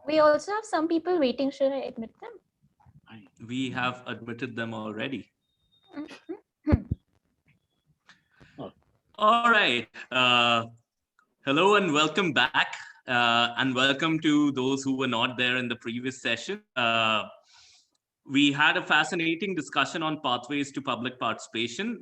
We also have some people waiting. Should I admit them? We have admitted them already. All right. Hello and welcome back. And welcome to those who were not there in the previous session. We had a fascinating discussion on pathways to public participation,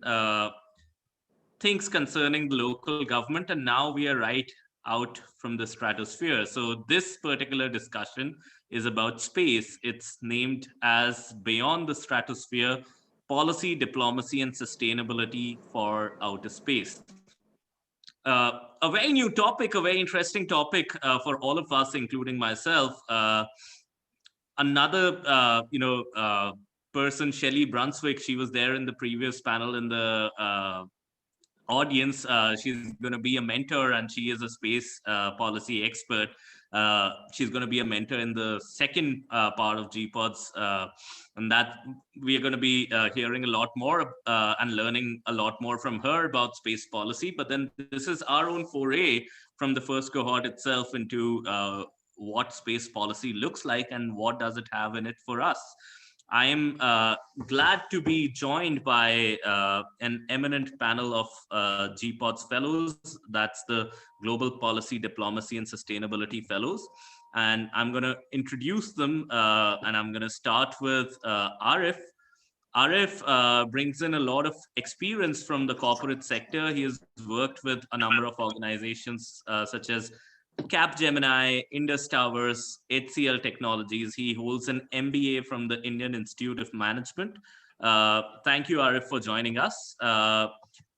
things concerning the local government, and now we are right out from the stratosphere. So this particular discussion is about space. It's named as Beyond the Stratosphere: Policy, Diplomacy, and Sustainability for Outer Space. A very new topic, a very interesting topic for all of us, including myself. Another, person, Shelley Brunswick, she was there in the previous panel in the audience. She's going to be a mentor, and she is a space policy expert. She's going to be a mentor in the second part of GPODS, and that we are going to be hearing a lot more and learning a lot more from her about space policy. But then this is our own foray from the first cohort itself into what space policy looks like and what does it have in it for us. I am glad to be joined by an eminent panel of GPODS fellows. That's the Global Policy, Diplomacy, and Sustainability fellows. And I'm going to introduce them, and I'm going to start with Arif. Arif brings in a lot of experience from the corporate sector. He has worked with a number of organizations such as Capgemini, Indus Towers, HCL Technologies. He holds an MBA from the Indian Institute of Management. Thank you, Arif, for joining us.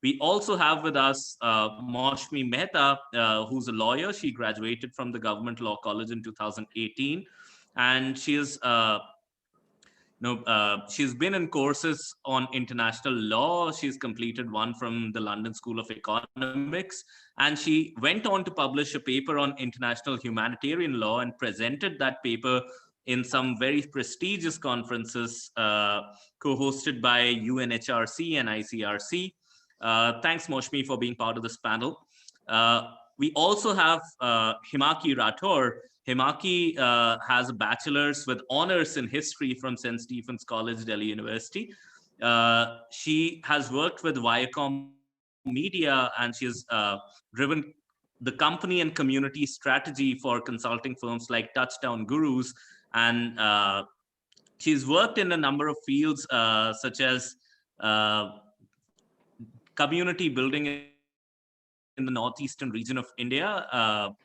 We also have with us Maushmi Mehta, who's a lawyer. She graduated from the Government Law College in 2018, and she is she's been in courses on international law. She's completed one from the London School of Economics, and she went on to publish a paper on international humanitarian law and presented that paper in some very prestigious conferences co-hosted by UNHRC and ICRC. Thanks, Maushmi, for being part of this panel. We also have Himaki Rathore. Himaki has a bachelor's with honors in history from St. Stephen's College, Delhi University. She has worked with Viacom Media, and she has driven the company and community strategy for consulting firms like Touchdown Gurus. And she's worked in a number of fields such as community building in the northeastern region of India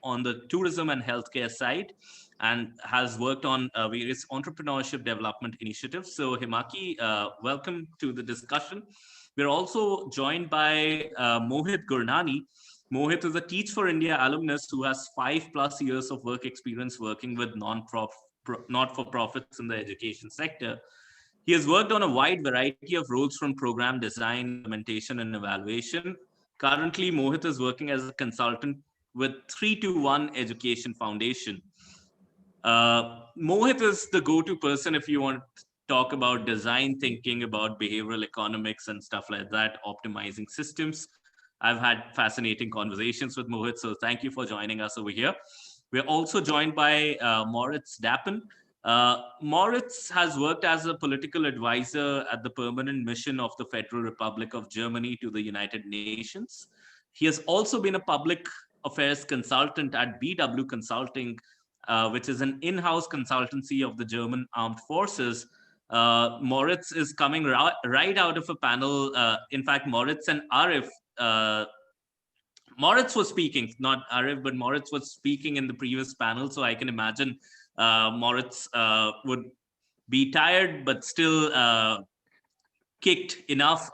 on the tourism and healthcare side, and has worked on various entrepreneurship development initiatives. So Himaki, welcome to the discussion. We're also joined by Mohit Gurnani. Mohit is a Teach for India alumnus who has 5+ years of work experience working with not-for-profits in the education sector. He has worked on a wide variety of roles from program design, implementation, and evaluation. Currently, Mohit is working as a consultant with 3-1 Education Foundation. Mohit is the go-to person if you want to talk about design thinking, about behavioral economics and stuff like that, optimizing systems. I've had fascinating conversations with Mohit, so thank you for joining us over here. We're also joined by Moritz Dappen. Moritz has worked as a political advisor at the permanent mission of the Federal Republic of Germany to the United Nations. He has also been a public affairs consultant at BW Consulting, which is an in-house consultancy of the German Armed Forces. Moritz is coming right out of a panel. In fact, Moritz and Arif, Moritz was speaking, not Arif, but Moritz was speaking in the previous panel. So I can imagine Moritz would be tired, but still kicked enough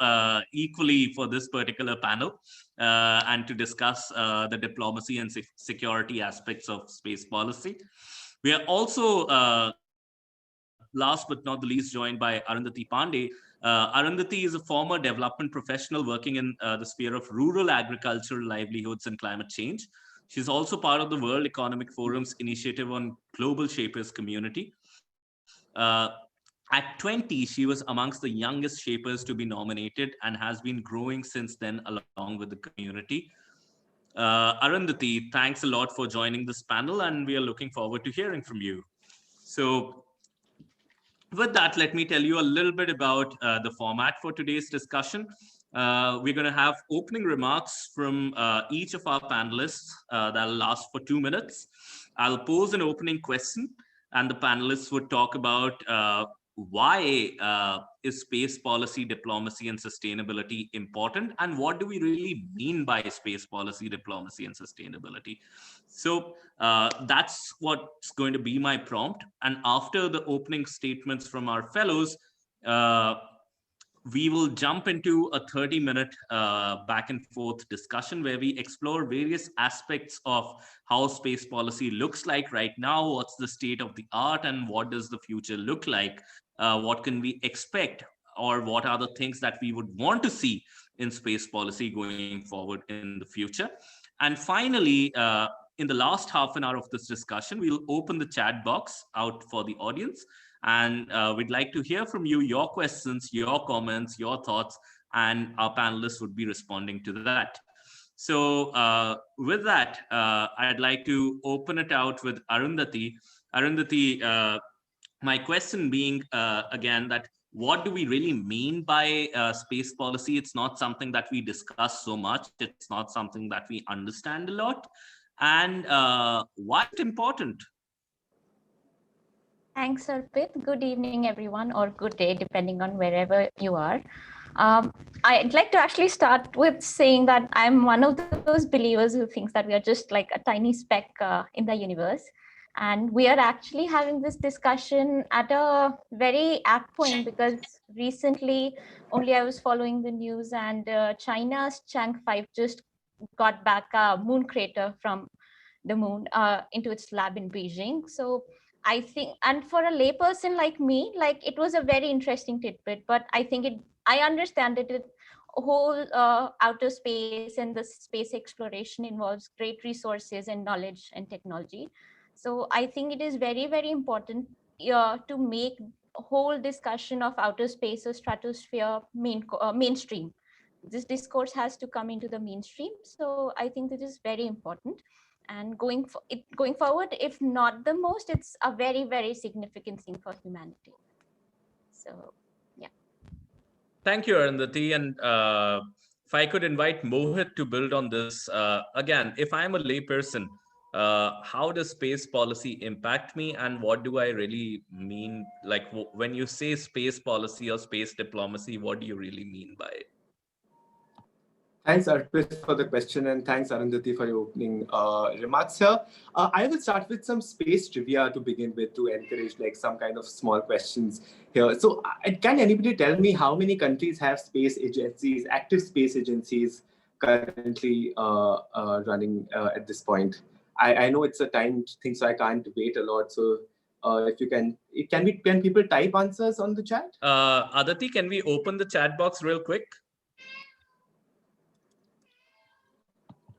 equally for this particular panel and to discuss the diplomacy and security aspects of space policy. We are also, last but not the least, joined by Arundhati Pandey. Arundhati is a former development professional working in the sphere of rural agriculture, livelihoods, and climate change. She's also part of the World Economic Forum's initiative on Global Shapers Community. At 20, she was amongst the youngest shapers to be nominated and has been growing since then along with the community. Arundhati, thanks a lot for joining this panel, and we are looking forward to hearing from you. So, with that, let me tell you a little bit about the format for today's discussion. We're going to have opening remarks from each of our panelists that'll last for 2 minutes. I'll pose an opening question, and the panelists would talk about why is space policy, diplomacy, and sustainability important, and what do we really mean by space policy, diplomacy, and sustainability. So that's what's going to be my prompt. And after the opening statements from our fellows, uh, we will jump into a 30-minute back and forth discussion where we explore various aspects of how space policy looks like right now, what's the state of the art, and what does the future look like, what can we expect, or what are the things that we would want to see in space policy going forward in the future. And finally, in the last half an hour of this discussion, we'll open the chat box out for the audience. And we'd like to hear from you, your questions, your comments, your thoughts, and our panelists would be responding to that. So with that, I'd like to open it out with Arundhati. Arundhati, my question being, again, that what do we really mean by space policy? It's not something that we discuss so much. It's not something that we understand a lot. And why is it important? Thanks, Arpit. Good evening, everyone, or good day, depending on wherever you are. I'd like to actually start with saying that I'm one of those believers who thinks that we are just like a tiny speck in the universe. And we are actually having this discussion at a very apt point because recently only I was following the news, and China's Chang'e 5 just got back a moon crater from the moon into its lab in Beijing. So I think, and for a layperson like me, like it was a very interesting tidbit, but I understand that it whole outer space and the space exploration involves great resources and knowledge and technology. So I think it is very, very important to make whole discussion of outer space or stratosphere mainstream. This discourse has to come into the mainstream. So I think this is very important. And going forward, if not the most, it's a very, very significant thing for humanity. So yeah. Thank you, Arundhati. And if I could invite Mohit to build on this, again, if I'm a layperson, how does space policy impact me, and what do I really mean? Like when you say space policy or space diplomacy, what do you really mean by it? Thanks, Arpit, for the question, and thanks, Arundhati, for your opening remarks here. I will start with some space trivia to begin with to encourage like some kind of small questions here. So, can anybody tell me how many countries have space agencies, active space agencies, currently running at this point? I know it's a time thing, so I can't wait a lot. So, if you can people type answers on the chat? Aditi, can we open the chat box real quick?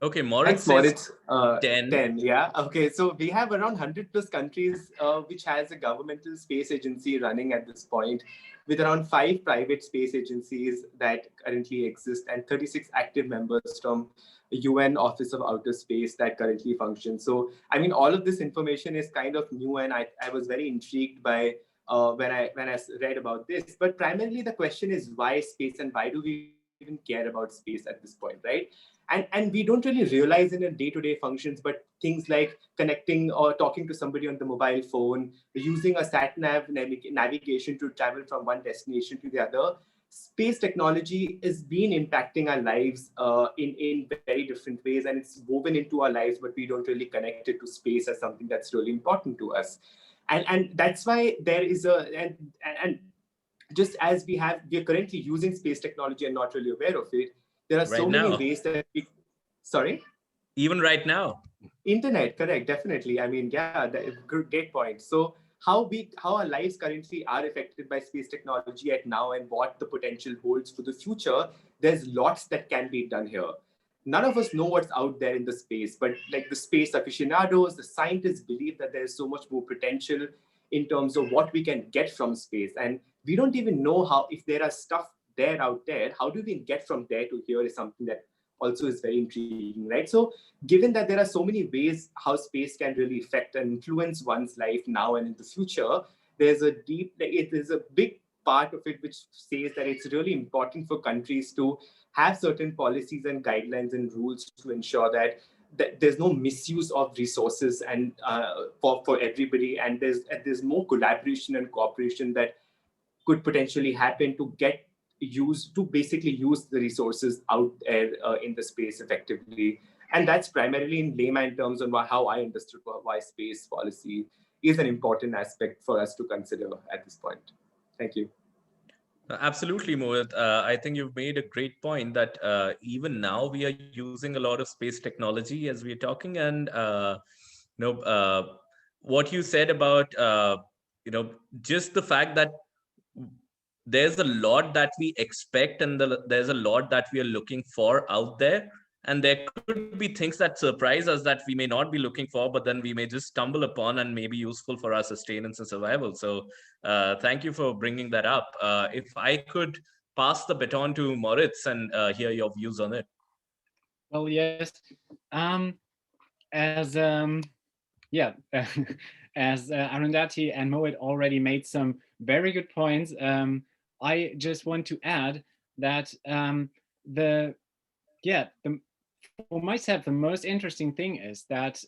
Okay, Moritz Thanks, Moritz. 10. 10, yeah. Okay, so we have around 100 plus countries which has a governmental space agency running at this point, with around 5 private space agencies that currently exist and 36 active members from UN Office of Outer Space that currently function. So, I mean, all of this information is kind of new, and I was very intrigued by when I read about this. But primarily, the question is why space, and why do we even care about space at this point, right? And we don't really realize in a day-to-day functions, but things like connecting or talking to somebody on the mobile phone, using a sat nav navigation to travel from one destination to the other. Space technology is been impacting our lives in very different ways, and it's woven into our lives, but we don't really connect it to space as something that's really important to us. And that's why there is and just as we are currently using space technology and not really aware of it, there are so many ways that we, sorry? Even right now. Internet, correct, definitely. I mean, yeah, great point. So how our lives currently are affected by space technology at now and what the potential holds for the future, there's lots that can be done here. None of us know what's out there in the space, but like the space aficionados, the scientists believe that there's so much more potential in terms of what we can get from space. And we don't even know how, if there are stuff there out there, how do we get from there to here is something that also is very intriguing, right? So given that there are so many ways how space can really affect and influence one's life now and in the future, it is a big part of it which says that it's really important for countries to have certain policies and guidelines and rules to ensure that there's no misuse of resources and for everybody, and there's more collaboration and cooperation that could potentially happen to basically use the resources out there in the space effectively. And that's primarily in layman terms on how I understood why space policy is an important aspect for us to consider at this point. Thank you. Absolutely, Mohit. I think you've made a great point that even now we are using a lot of space technology as we're talking, and you know, what you said about just the fact that there's a lot that we expect and there's a lot that we are looking for out there, and there could be things that surprise us that we may not be looking for, but then we may just stumble upon and may be useful for our sustenance and survival. So thank you for bringing that up. If I could pass the baton to Moritz and hear your views on it. Well, yes. As yeah, as Arundhati and Mohit already made some very good points, I just want to add that for myself, the most interesting thing is that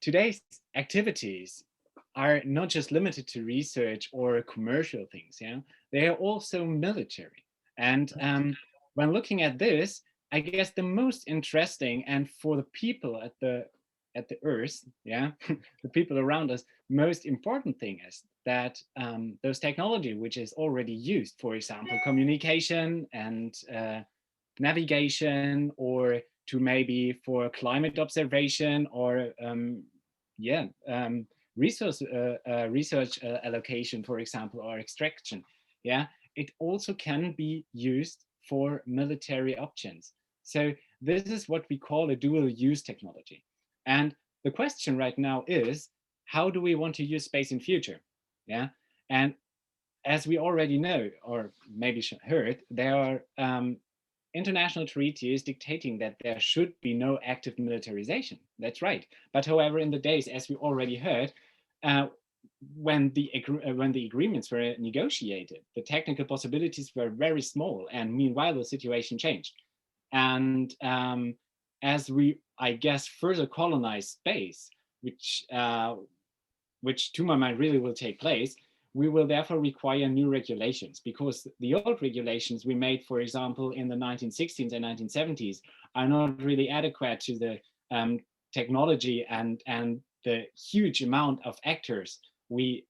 today's activities are not just limited to research or commercial things. Yeah, they are also military. And when looking at this, I guess the most interesting, and for the people at the Earth, yeah, the people around us, most important thing is that those technology which is already used, for example, communication and navigation, or to maybe for climate observation, or research allocation, for example, or extraction. Yeah, it also can be used for military options. So this is what we call a dual use technology. And the question right now is, how do we want to use space in future? Yeah, and as we already know, or maybe heard, there are international treaties dictating that there should be no active militarization. That's right. But however, in the days, as we already heard, when the agreements were negotiated, the technical possibilities were very small, and meanwhile the situation changed. And as we, I guess, further colonize space, which to my mind really will take place, we will therefore require new regulations, because the old regulations we made, for example, in the 1960s and 1970s, are not really adequate to the technology and the huge amount of actors we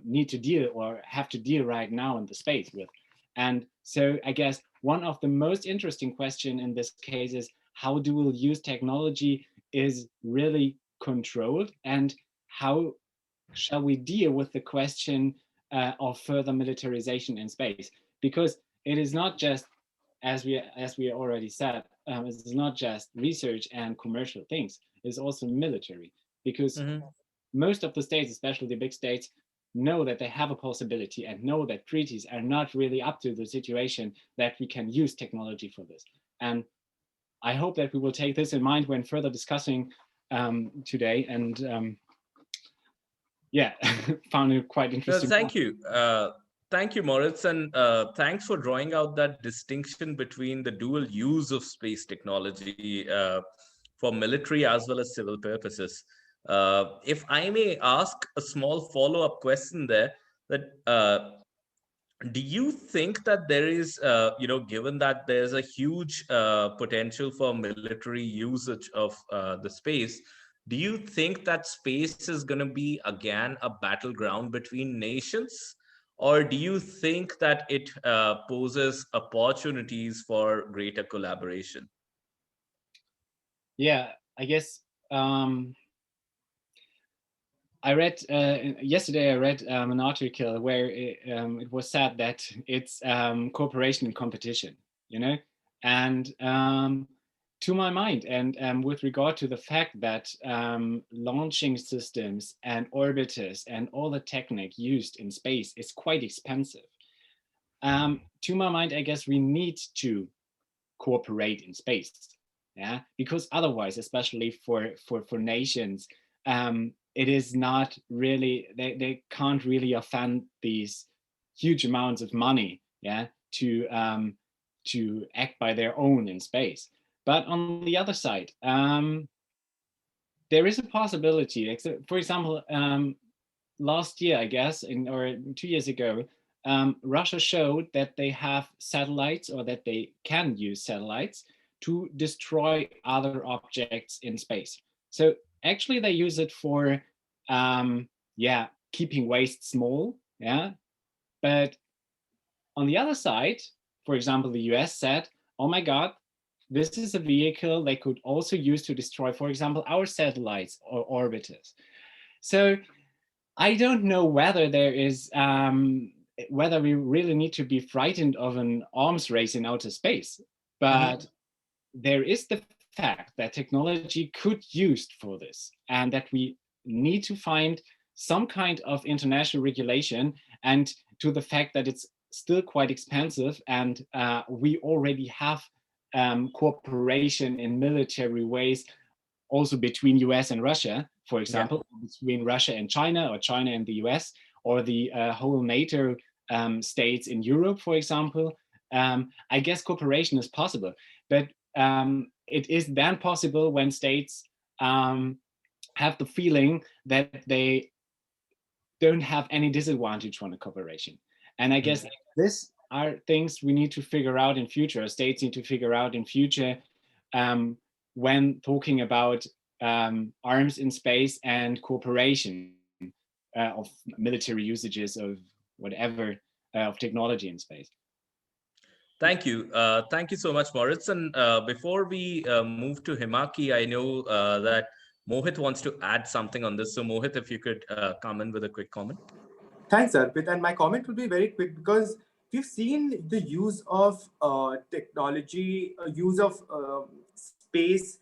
need to deal or have to deal right now in the space with. And so I guess one of the most interesting questions in this case is how dual use technology is really controlled, and how shall we deal with the question of further militarization in space? Because it is not just, as we already said, it's not just research and commercial things. It's also military, because most of the states, especially the big states, know that they have a possibility and know that treaties are not really up to the situation that we can use technology for this. And I hope that we will take this in mind when further discussing today. And yeah, found it quite interesting. Thank you. Thank you, Moritz, and thanks for drawing out that distinction between the dual use of space technology for military as well as civil purposes. If I may ask a small follow-up question there, that do you think that there is, given that there's a huge potential for military usage of the space, do you think that space is going to be again a battleground between nations? Or do you think that it poses opportunities for greater collaboration? Yeah, I guess I read yesterday. I read an article where it was said that it's cooperation and competition, and to my mind, and with regard to the fact that launching systems and orbiters and all the technique used in space is quite expensive. To my mind, I guess we need to cooperate in space. Yeah, because otherwise, especially for nations, it is not really, they can't really afford these huge amounts of money, yeah, to act by their own in space. But on the other side, there is a possibility. For example, last year, I guess, or 2 years ago, Russia showed that they have satellites, or that they can use satellites to destroy other objects in space. So actually, they use it for, yeah, keeping waste small. Yeah, but on the other side, for example, the US said, "Oh my God, this is a vehicle they could also use to destroy, for example, our satellites or orbiters." So I don't know whether there is, whether we really need to be frightened of an arms race in outer space, but there is the fact that technology could be used for this, and that we need to find some kind of international regulation, and to the fact that it's still quite expensive, and we already have cooperation in military ways also between US and Russia, for example, between Russia and China, or China and the US, or the whole NATO states in Europe, for example. I guess cooperation is possible, but it is then possible when states have the feeling that they don't have any disadvantage from the cooperation. And I guess these are things we need to figure out in future. States need to figure out in future, when talking about arms in space and cooperation of military usages of whatever, of technology in space. Thank you. Thank you so much, Moritz. And before we move to Himaki, I know that Mohit wants to add something on this. So Mohit, if you could come in with a quick comment. Thanks, Arpit. And my comment will be very quick, because we've seen the use of technology, use of space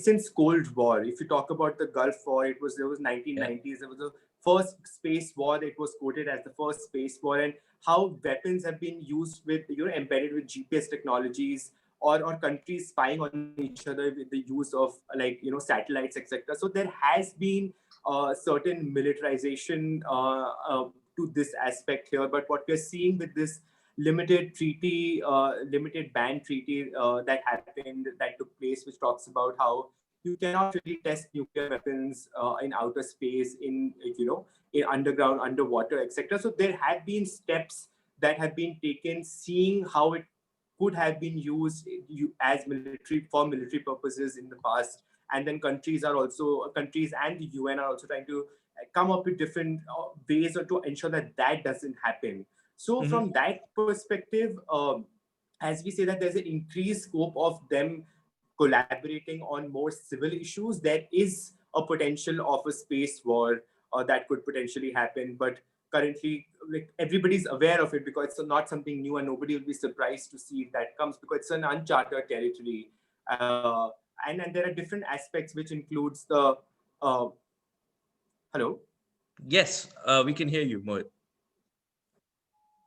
since Cold War. If you talk about the Gulf War, there was 1990s. There was the first space war that was quoted as the first space war, and how weapons have been used with, embedded with GPS technologies, or countries spying on each other with the use of, satellites, etc. So there has been certain militarization to this aspect here. But what we're seeing with this limited ban treaty that took place, which talks about how you cannot really test nuclear weapons in outer space, in underground, underwater, etc. So there have been steps that have been taken, seeing how it could have been used as military purposes in the past. And then countries and the UN are also trying to come up with different ways to ensure that that doesn't happen. So from that perspective, as we say that there's an increased scope of them collaborating on more civil issues, there is a potential of a space war that could potentially happen. But currently, everybody's aware of it, because it's not something new, and nobody will be surprised to see if that comes, because it's an uncharted territory. And then there are different aspects, which includes the hello. Yes, we can hear you, Mohit.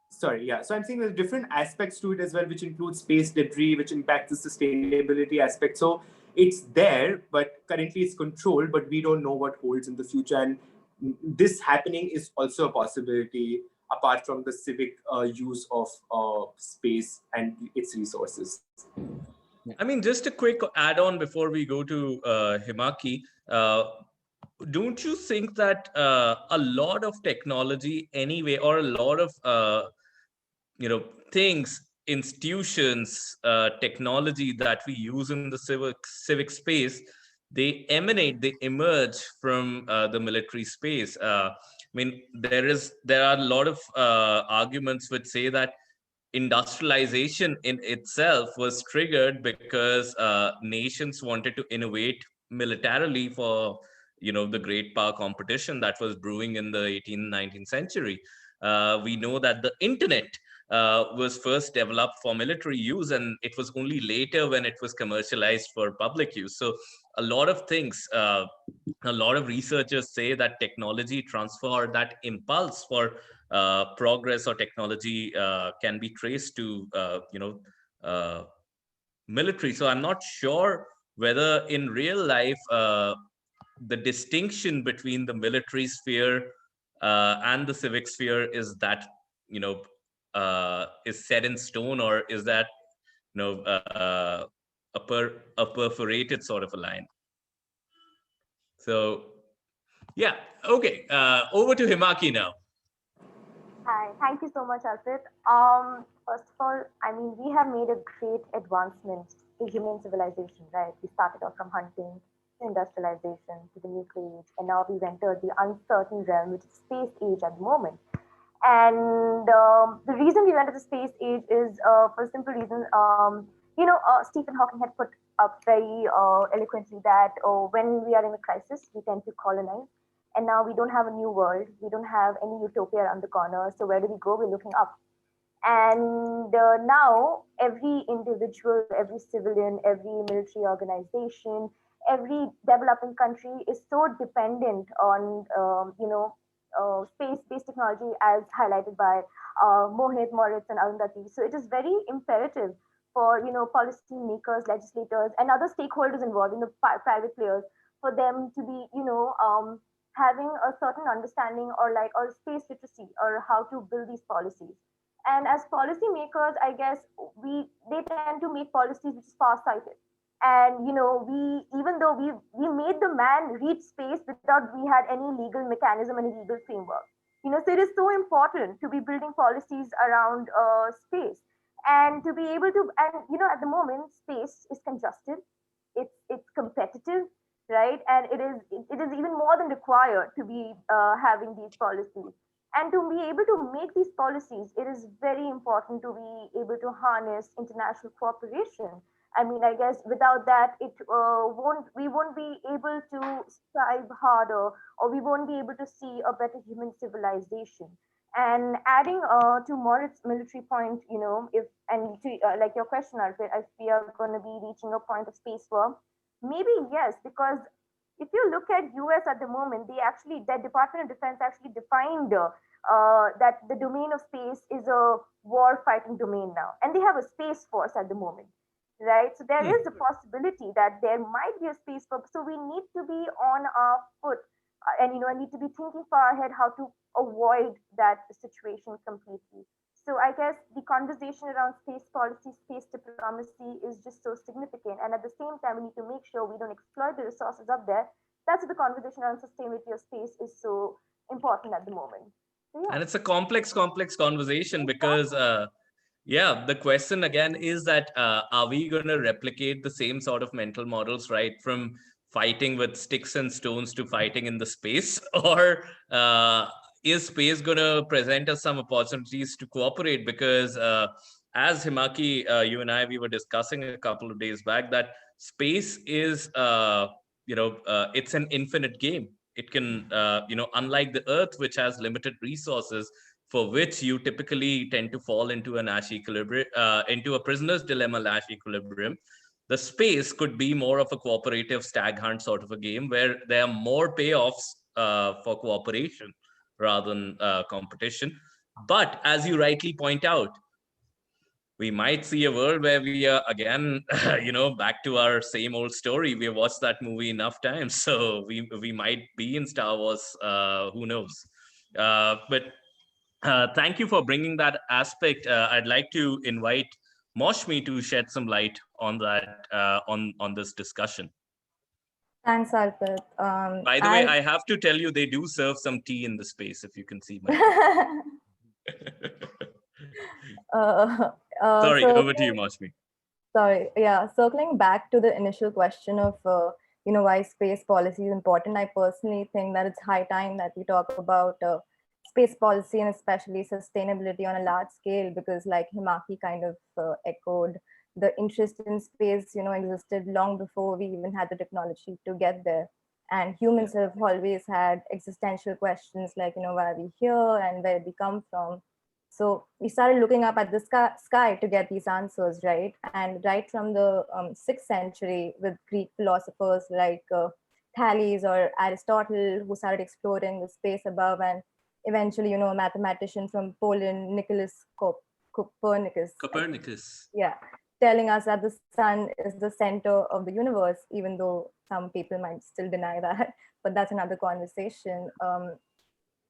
Sorry, yeah. So I'm saying there's different aspects to it as well, which includes space debris, which impacts the sustainability aspect. So it's there, but currently it's controlled, but we don't know what holds in the future. And this happening is also a possibility, apart from the civic use of space and its resources. I mean, just a quick add-on before we go to Himaki. Don't you think that a lot of technology anyway, or a lot of things, institutions, technology that we use in the civic space, they emerge from the military space? I mean, there are a lot of arguments which say that industrialization in itself was triggered because nations wanted to innovate militarily for the great power competition that was brewing in the 18th, 19th century. We know that the internet was first developed for military use, and it was only later when it was commercialized for public use. So a lot of things, a lot of researchers say that technology transfer, that impulse for progress or technology can be traced to military. So I'm not sure whether in real life the distinction between the military sphere and the civic sphere is that, is set in stone, or is that, a perforated sort of a line. So yeah, okay, over to Himaki now. Hi, thank you so much, Arpit. First of all, I mean, we have made a great advancement in human civilization, right? We started off from hunting to industrialization to the nuclear age, and now we've entered the uncertain realm, which is space age at the moment. And the reason we went to the space age is for a simple reason. Stephen Hawking had put up very eloquently that when we are in a crisis, we tend to colonize. And now we don't have a new world. We don't have any utopia around the corner. So where do we go? We're looking up. And now every individual, every civilian, every military organization, every developing country is so dependent on, space-based technology as highlighted by Mohit, Moritz, and Arundhati. So it is very imperative for, policy makers, legislators, and other stakeholders involved in the private players for them to be, having a certain understanding or space literacy or how to build these policies. And as policymakers, I guess they tend to make policies which is far-sighted. And we even though we made the man reach space without we had any legal mechanism and a legal framework. So it is so important to be building policies around space and to be able to. And at the moment, space is congested, it's competitive, right? And it is even more than required to be having these policies. And to be able to make these policies, it is very important to be able to harness international cooperation. I mean, I guess without that, we won't be able to strive harder, or we won't be able to see a better human civilization. And adding to Moritz's military point, if and to like your question, Arpit, if we are going to be reaching a point of space war, maybe yes, because if you look at US at the moment, their Department of Defense actually defined that the domain of space is a war fighting domain now, and they have a space force at the moment, right? So there is a possibility that there might be a space force. So we need to be on our foot, and I need to be thinking far ahead how to avoid that situation completely. So I guess the conversation around space policy, space diplomacy is just so significant. And at the same time, we need to make sure we don't exploit the resources up there. That's what the conversation around sustainability of space is so important at the moment. So, yeah. And it's a complex conversation because the question again is that are we going to replicate the same sort of mental models, right, from fighting with sticks and stones to fighting in the space, or is space going to present us some opportunities to cooperate? Because as Himaki, you and I, we were discussing a couple of days back that space is it's an infinite game. It can unlike the earth, which has limited resources, for which you typically tend to fall into an Nash equilibrium, into a prisoner's dilemma Nash equilibrium. The space could be more of a cooperative stag hunt sort of a game where there are more payoffs for cooperation rather than competition. But as you rightly point out, we might see a world where we are again, back to our same old story. We have watched that movie enough times, so we might be in Star Wars. Who knows? But thank you for bringing that aspect. I'd like to invite Moshmi to shed some light on that, on this discussion. Thanks, Arpit. By the way, I have to tell you, they do serve some tea in the space, if you can see my Sorry, over to you, Moshmi. Sorry, yeah, circling back to the initial question of, why space policy is important, I personally think that it's high time that we talk about space policy and especially sustainability on a large scale, because like Himaki kind of echoed, the interest in space, existed long before we even had the technology to get there. And humans have always had existential questions like, why are we here and where we come from? So we started looking up at the sky to get these answers, right? And right from the 6th century with Greek philosophers like Thales or Aristotle, who started exploring the space above, and eventually, a mathematician from Poland, Nicholas Copernicus. Copernicus. Yeah, telling us that the sun is the center of the universe, even though some people might still deny that, but that's another conversation.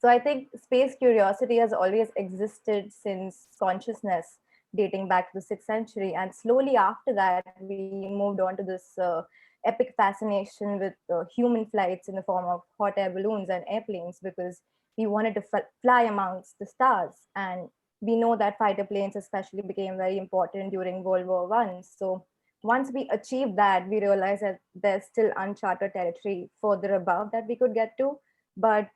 So I think space curiosity has always existed since consciousness, dating back to the 6th century. And slowly after that, we moved on to this epic fascination with human flights in the form of hot air balloons and airplanes, because we wanted to fly amongst the stars. And we know that fighter planes especially became very important during World War I. So once we achieved that, we realized that there's still uncharted territory further above that we could get to. But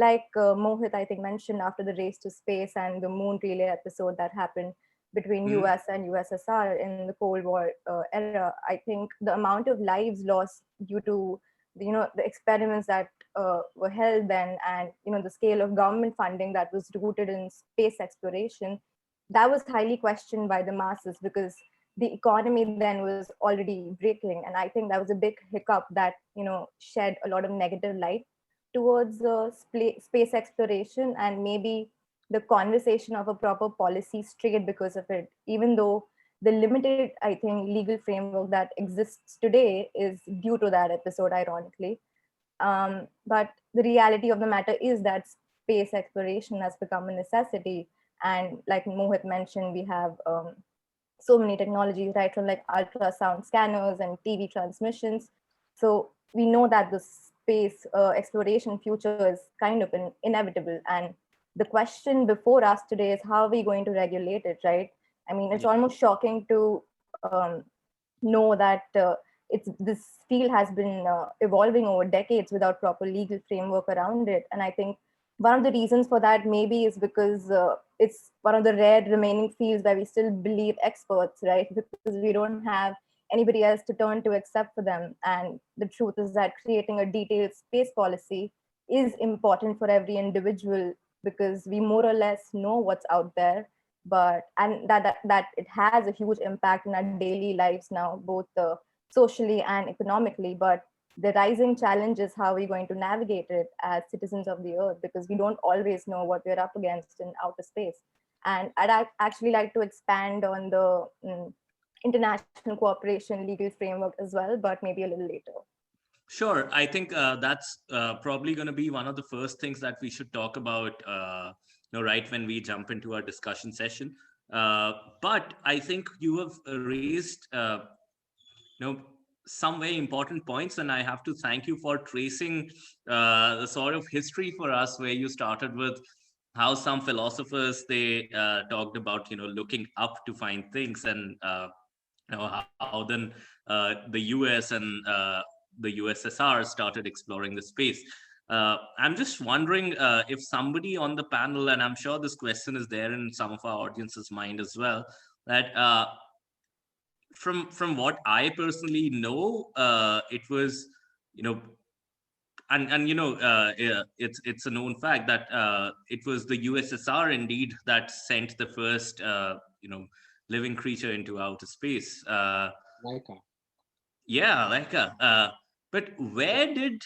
like Mohit, I think, mentioned, after the race to space and the moon relay episode that happened between US and USSR in the Cold War era, I think the amount of lives lost due to the experiments that were held then, and the scale of government funding that was rooted in space exploration, that was highly questioned by the masses, because the economy then was already breaking. And I think that was a big hiccup that shed a lot of negative light towards space exploration, and maybe the conversation of a proper policy strayed because of it, even though the limited, I think, legal framework that exists today is due to that episode, ironically. But the reality of the matter is that space exploration has become a necessity. And like Mohit mentioned, we have so many technologies, right, from like ultrasound scanners and TV transmissions. So we know that the space exploration future is kind of inevitable. And the question before us today is, how are we going to regulate it, right? I mean, it's almost shocking to know that this field has been evolving over decades without proper legal framework around it. And I think one of the reasons for that maybe is because it's one of the rare remaining fields where we still believe experts, right? Because we don't have anybody else to turn to except for them. And the truth is that creating a detailed space policy is important for every individual, because we more or less know what's out there, and that it has a huge impact in our daily lives now, both socially and economically. But the rising challenge is how we're going to navigate it as citizens of the earth, because we don't always know what we're up against in outer space. And I'd actually like to expand on the international cooperation legal framework as well, but maybe a little later. Sure. I think that's probably going to be one of the first things that we should talk about, right when we jump into our discussion session. But I think you have raised, some very important points, and I have to thank you for tracing the sort of history for us, where you started with how some philosophers, they talked about looking up to find things, and how then the US and the USSR started exploring the space. I'm just wondering if somebody on the panel, and I'm sure this question is there in some of our audience's mind as well, that from what I personally know, it was, it's a known fact that it was the USSR indeed that sent the first living creature into outer space. Laika. Yeah, Laika. But where did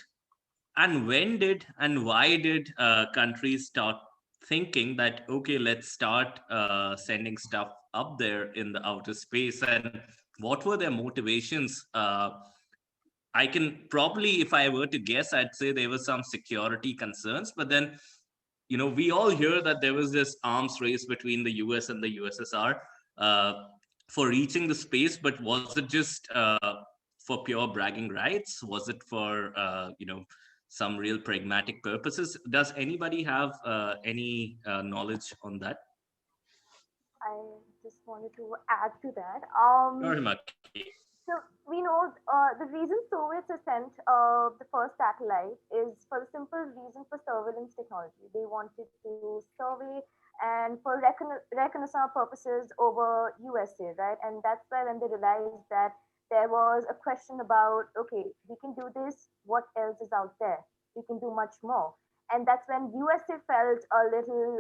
and when did and why did countries start thinking that, okay, let's start sending stuff up there in the outer space, and what were their motivations? I can probably, if I were to guess, I'd say there were some security concerns, but then, we all hear that there was this arms race between the US and the USSR for reaching the space, but was it just for pure bragging rights? Was it for, some real pragmatic purposes? Does anybody have any knowledge on that? I just wanted to add to that. Sure, Himaki. So we know the reason Soviets have sent the first satellite is for the simple reason for surveillance technology. They wanted to survey and for reconnaissance purposes over USA, right? And that's why when they realized that there was a question about, okay, we can do this. What else is out there? We can do much more. And that's when USA felt a little,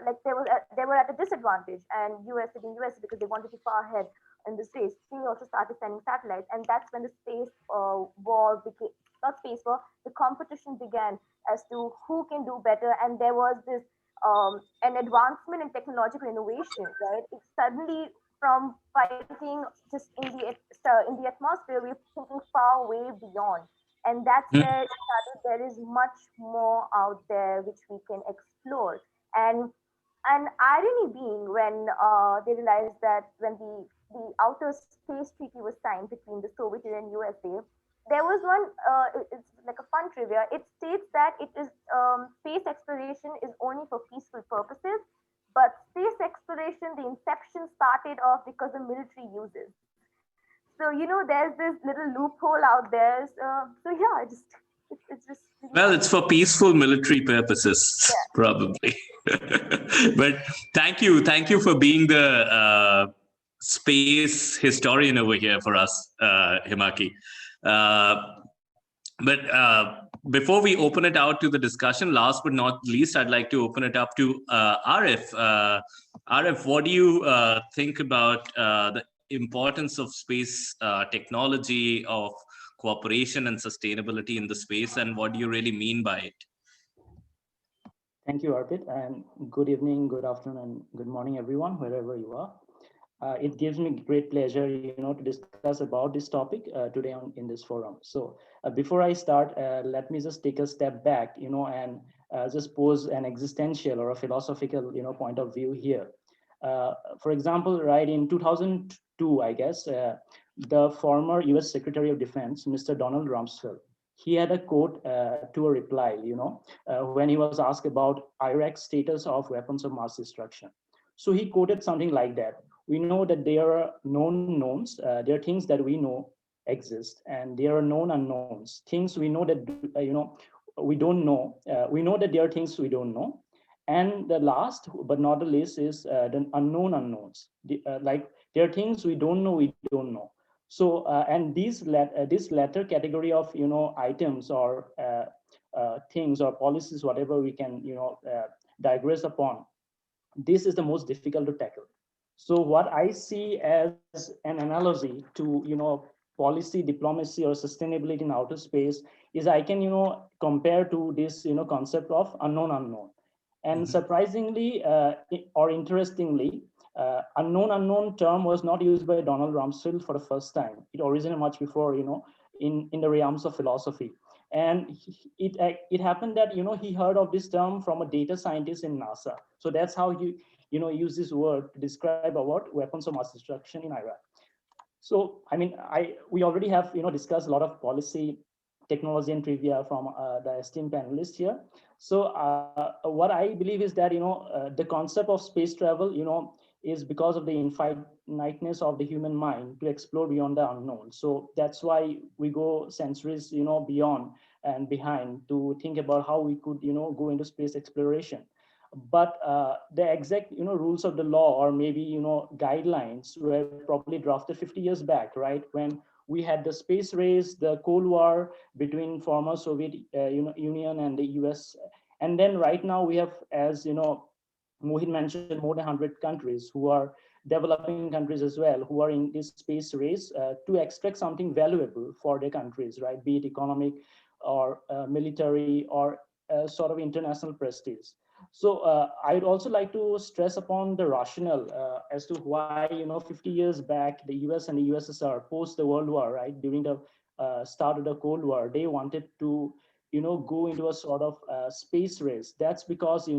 like they were at a disadvantage, and USA being USA because they wanted to far ahead in the space. They also started sending satellites, and that's when the space war became not space war. The competition began as to who can do better, and there was this an advancement in technological innovation. Right, it suddenly from fighting just in the atmosphere, we're thinking far way beyond. And that's where it started. There is much more out there which we can explore. And irony being when they realized that when the outer space treaty was signed between the Soviet Union and USA, there was one. It's like a fun trivia. It states that it is space exploration is only for peaceful purposes, but space exploration, the inception started off because of military uses. So there's this little loophole out there. So yeah, it's just really Well, fun. it's for peaceful military purposes, Yeah. probably. But thank you for being the space historian over here for us, Himaki. Uh, but before we open it out to the discussion, last but not least, I'd like to open it up to Arif. Arif, what do you think about the importance of space technology, of cooperation and sustainability in the space, and what do you really mean by it? Thank you, Arpit, and good evening, good afternoon, and good morning, everyone, wherever you are. It gives me great pleasure, to discuss about this topic today in this forum. So before I start, let me just take a step back, and just pose an existential or a philosophical, point of view here. For example, right in 2002, I guess, the former US Secretary of Defense, Mr. Donald Rumsfeld, he had a quote to a reply, when he was asked about Iraq's status of weapons of mass destruction. So he quoted something like that. We know that there are known knowns, there are things that we know exist, and there are known unknowns, things we know that, we don't know. We know that there are things we don't know. And the last, but not the least, is the unknown unknowns. Like there are things we don't know. So, and this latter category of, items or things or policies, whatever we can, digress upon, this is the most difficult to tackle. So what I see as an analogy to, policy, diplomacy, or sustainability in outer space is I can, compare to this, concept of unknown. And surprisingly or interestingly, unknown term was not used by Donald Rumsfeld for the first time. It originated much before, in the realms of philosophy. And it happened that, he heard of this term from a data scientist in NASA. So that's how he, use this word to describe about weapons of mass destruction in Iraq. So, I mean, we already have, discussed a lot of policy, technology, and trivia from the esteemed panelists here. So what I believe is that, the concept of space travel, is because of the infiniteness of the human mind to explore beyond the unknown. So that's why we go centuries, beyond and behind to think about how we could, go into space exploration. But the exact, rules of the law or maybe, guidelines were probably drafted 50 years back, right? When we had the space race, the Cold War between former Soviet Union and the US. And then right now we have, as Mohit mentioned, more than 100 countries who are developing countries as well, who are in this space race to extract something valuable for their countries, right? Be it economic or military or sort of international prestige. So I'd also like to stress upon the rationale as to why, 50 years back, the US and the USSR post the World War, right, during the start of the Cold War, they wanted to, go into a sort of space race. That's because,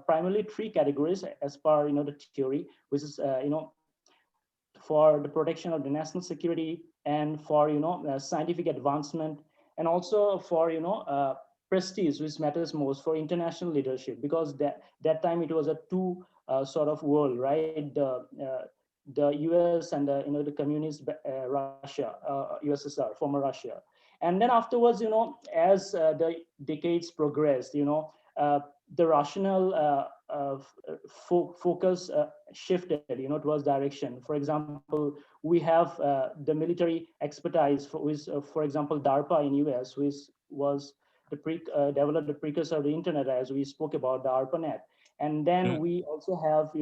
primarily three categories as per, the theory, which is, for the protection of the national security and for, scientific advancement, and also for, prestige, which matters most for international leadership, because that time it was a two sort of world, right? The US and the communist Russia, USSR, former Russia. And then afterwards, as the decades progressed, the rational focus shifted, towards direction. For example, we have the military expertise, for example, DARPA in US, which was developed the precursor of the internet, as we spoke about, the ARPANET. And then we also have,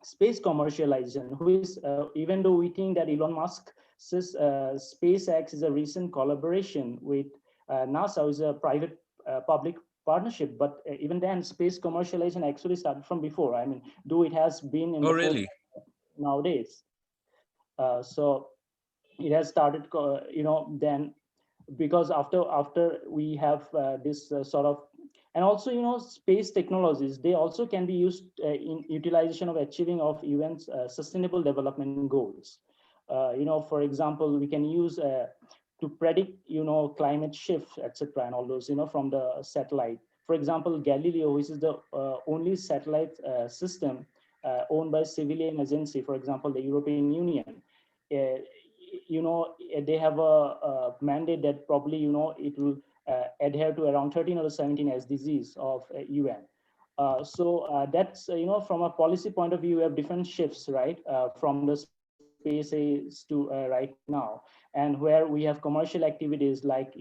space commercialization, which even though we think that Elon Musk says SpaceX is a recent collaboration with NASA, is a private public partnership, but even then space commercialization actually started from before. I mean, though it has been in Oh, really? nowadays. So it has started, then, because after we have this sort of, and also, space technologies, they also can be used in utilization of achieving of UN's sustainable development goals. For example, we can use to predict, climate shift, etc., and all those, from the satellite. For example, Galileo, which is the only satellite system owned by civilian agency, for example, the European Union. Uh, they have a mandate that probably, it will adhere to around 13 or 17 SDGs of UN. That's, from a policy point of view, we have different shifts, right? From the space age to right now, and where we have commercial activities like,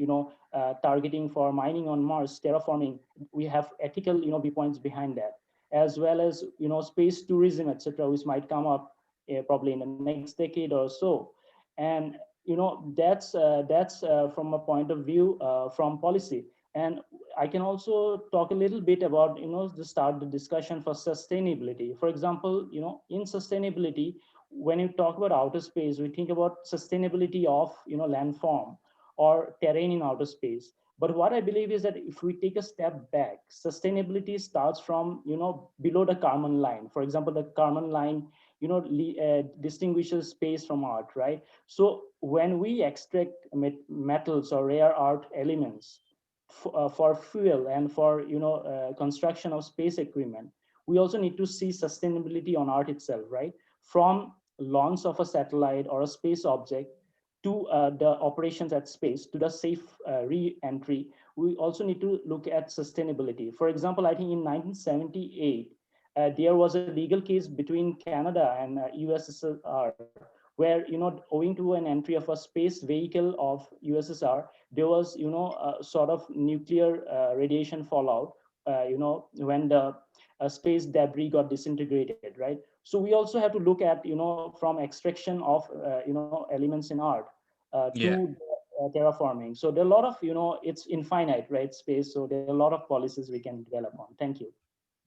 targeting for mining on Mars, terraforming. We have ethical, viewpoints behind that, as well as, space tourism, etc., which might come up probably in the next decade or so. And that's from a point of view from policy. And I can also talk a little bit about, the start the discussion for sustainability. For example, in sustainability, when you talk about outer space, we think about sustainability of, landform or terrain in outer space. But what I believe is that if we take a step back, sustainability starts from, below the Kármán line. For example, the Kármán line, distinguishes space from art, right? So when we extract metals or rare art elements for fuel and for, construction of space equipment, we also need to see sustainability on art itself, right? From launch of a satellite or a space object to the operations at space, to the safe re-entry, we also need to look at sustainability. For example, I think in 1978, there was a legal case between Canada and USSR, where, owing to an entry of a space vehicle of USSR, there was, a sort of nuclear radiation fallout, when the space debris got disintegrated, right? So we also have to look at, from extraction of, elements in art to terraforming. So there are a lot of, it's infinite, right, space. So there are a lot of policies we can develop on. Thank you.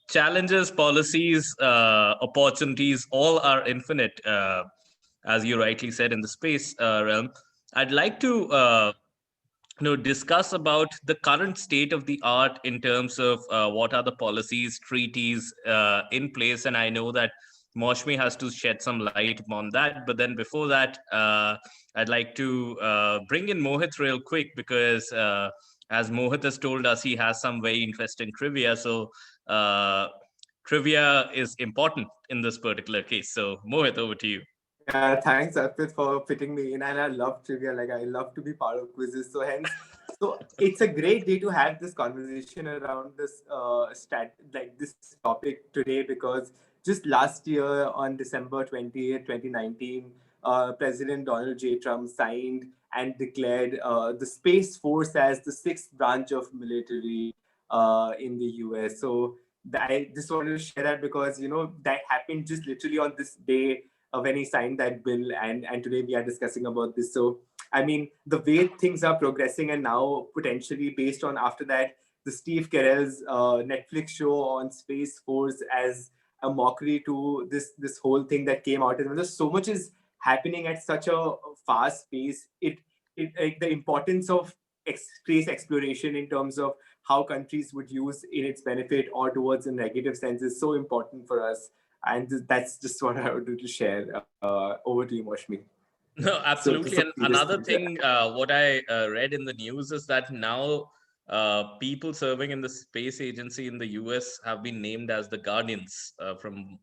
Challenges, policies, opportunities, all are infinite, as you rightly said, in the space realm. I'd like to discuss about the current state of the art in terms of what are the policies, treaties in place. And I know that Moshmi has to shed some light on that. But then before that, I'd like to bring in Mohit real quick, because as Mohit has told us, he has some very interesting trivia. So trivia is important in this particular case. So Mohit, over to you. Yeah, thanks, Arpit, for fitting me in. And I love trivia. Like, I love to be part of quizzes. So it's a great day to have this conversation around this this topic today, because just last year on December 20th, 2019, President Donald J. Trump signed and declared the Space Force as the sixth branch of military in the US. So I just wanted to share that because, that happened just literally on this day when he signed that bill, and today we are discussing about this. So I mean, the way things are progressing, and now potentially based on after that the Steve Carell's Netflix show on Space Force as a mockery to this whole thing that came out, and there's so much is happening at such a fast pace. It like the importance of space exploration in terms of how countries would use in its benefit or towards a negative sense is so important for us. And that's just what I wanted to share. Over to you, Moshmi. No, absolutely. And another thing, yeah. what I read in the news is that now people serving in the space agency in the US have been named as the Guardians, from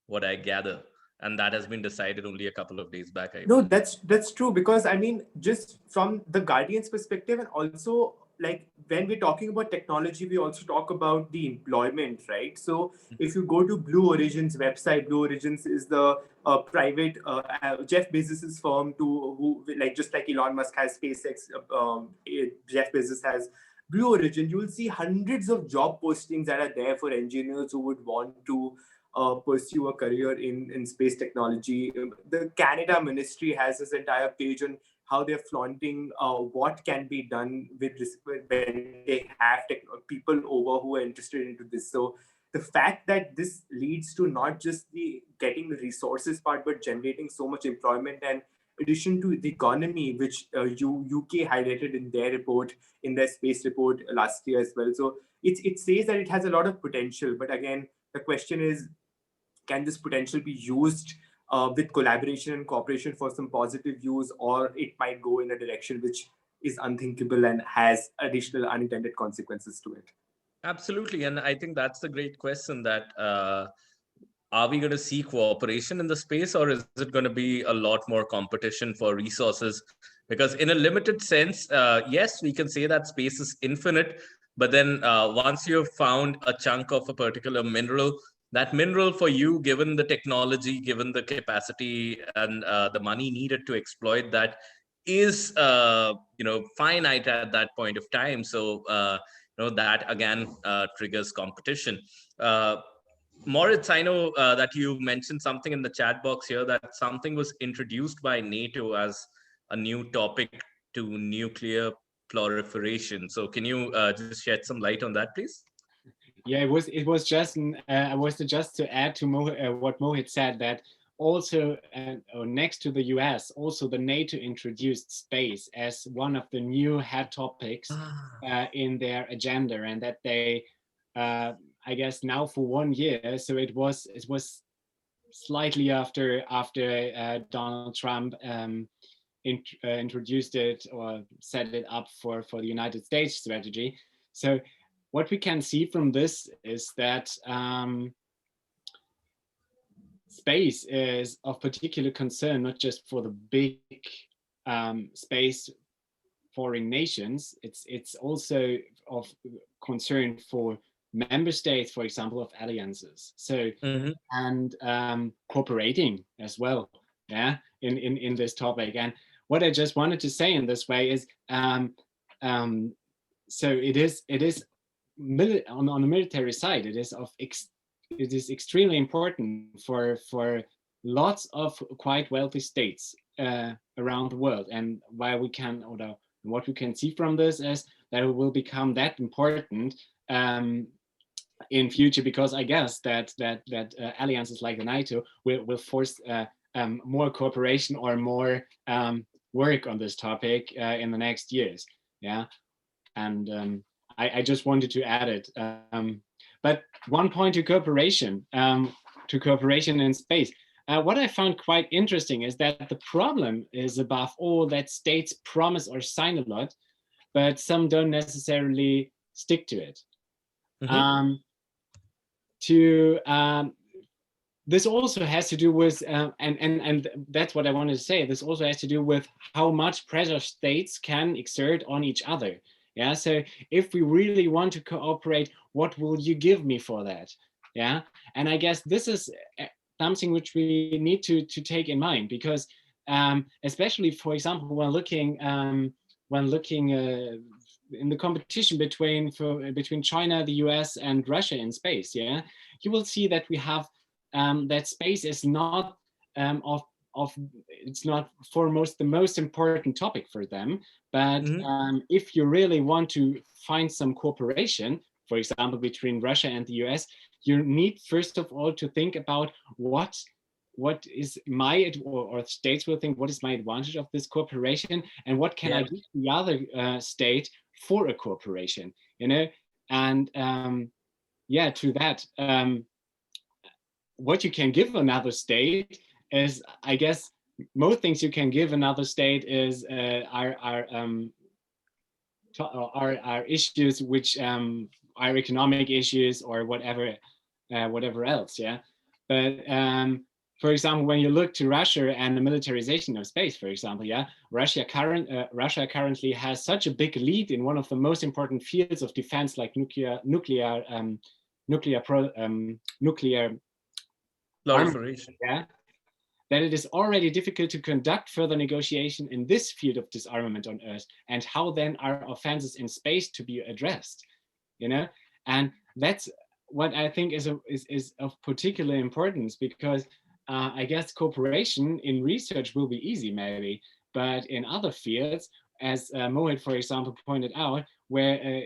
what I gather. And that has been decided only a couple of days back. No, that's true, because I mean, just from the Guardian's perspective, and also like when we're talking about technology, we also talk about the employment, right? So if you go to Blue Origin's website, Blue Origins is the private Jeff Bezos's firm, who like just like Elon Musk has SpaceX, Jeff Bezos has Blue Origin. You will see hundreds of job postings that are there for engineers who would want to pursue a career in space technology. The Canada Ministry has this entire page on how they're flaunting what can be done with when they have people over who are interested into this. So the fact that this leads to not just the getting the resources part, but generating so much employment and addition to the economy, which UK highlighted in their report, in their space report last year as well. So it says that it has a lot of potential. But again, the question is, can this potential be used with collaboration and cooperation for some positive use, or it might go in a direction which is unthinkable and has additional unintended consequences to it? Absolutely. And I think that's the great question, that are we going to see cooperation in the space, or is it going to be a lot more competition for resources? Because in a limited sense, yes, we can say that space is infinite, but then once you've found a chunk of a particular mineral, that mineral for you, given the technology, given the capacity and the money needed to exploit that, is finite at that point of time. So that again triggers competition. Moritz, I know that you mentioned something in the chat box here, that something was introduced by NATO as a new topic to nuclear proliferation. So can you just shed some light on that, please? Yeah, it was just to add to what Mohit said, that also next to the US, also the NATO introduced space as one of the new head topics in their agenda, and that they I guess now for 1 year, so it was slightly after Donald Trump introduced it or set it up for the United States strategy. So what we can see from this is that space is of particular concern, not just for the big space foreign nations. It's also of concern for member states, for example, of alliances. So and cooperating as well, yeah, in this topic. And what I just wanted to say in this way is, so it is on the military side, it is extremely important for lots of quite wealthy states around the world. And what we can see from this is that it will become that important in future, because I guess that alliances like the NATO will force more cooperation or more work on this topic in the next years. Yeah, and I just wanted to add it. But one point to cooperation in space. What I found quite interesting is that the problem is, above all, that states promise or sign a lot, but some don't necessarily stick to it. This also has to do with, and that's what I wanted to say, this also has to do with how much pressure states can exert on each other. Yeah, so if we really want to cooperate, what will you give me for that? Yeah, and I guess this is something which we need to take in mind, because especially, for example, when looking in the competition between China, the US, and Russia in space, yeah, you will see that we have that space is not it's not foremost the most important topic for them. But if you really want to find some cooperation, for example, between Russia and the US, you need first of all to think about what is or states will think, what is my advantage of this cooperation, and what can I give the other state for a cooperation, and to that, what you can give another state is, I guess, most things you can give another state is our issues, which are economic issues or whatever else, yeah. But for example, when you look to Russia and the militarization of space, for example, yeah, Russia currently has such a big lead in one of the most important fields of defense, like nuclear proliferation. Yeah, that it is already difficult to conduct further negotiation in this field of disarmament on Earth, and how then are offenses in space to be addressed, and that's what I think is of particular importance, because I guess cooperation in research will be easy maybe, but in other fields, as Mohit, for example, pointed out, where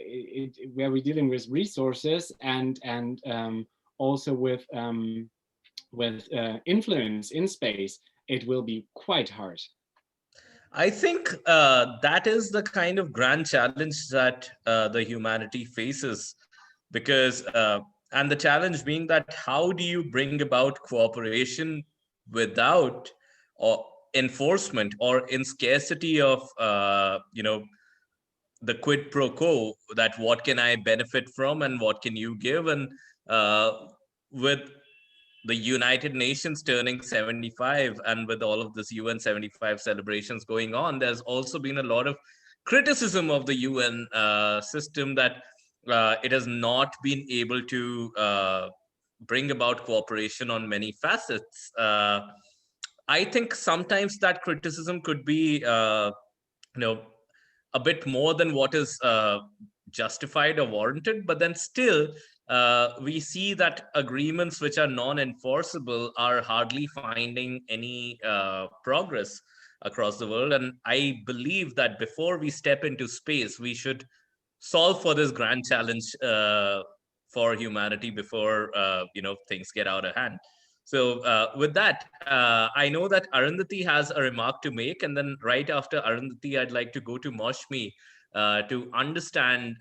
we're dealing with resources and also with influence in space, it will be quite hard. I think that is the kind of grand challenge that the humanity faces, because and the challenge being that how do you bring about cooperation without or enforcement or in scarcity of the quid pro quo, that what can I benefit from and what can you give, and with the United Nations turning 75 and with all of this UN 75 celebrations going on, there's also been a lot of criticism of the UN system that it has not been able to bring about cooperation on many facets. I think sometimes that criticism could be, you know, a bit more than what is justified or warranted, but then still we see that agreements which are non-enforceable are hardly finding any progress across the world. And I believe that before we step into space, we should solve for this grand challenge for humanity before things get out of hand. So with that, I know that Arundhati has a remark to make, and then right after Arundhati, I'd like to go to Moshmi to understand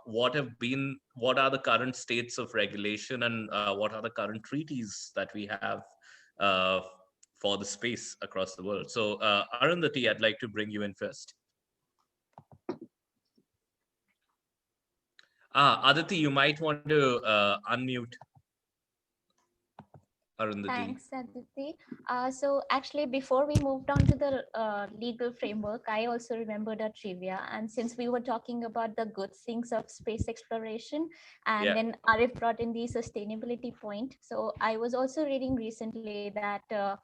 what are the current states of regulation, and what are the current treaties that we have uh, for the space across the world. So Arundhati, I'd like to bring you in first. Aditi, you might want to unmute Arundhati. Thanks, Aditi. So actually, before we moved on to the legal framework, I also remembered a trivia. And since we were talking about the good things of space exploration, and then Arif brought in the sustainability point. So I was also reading recently that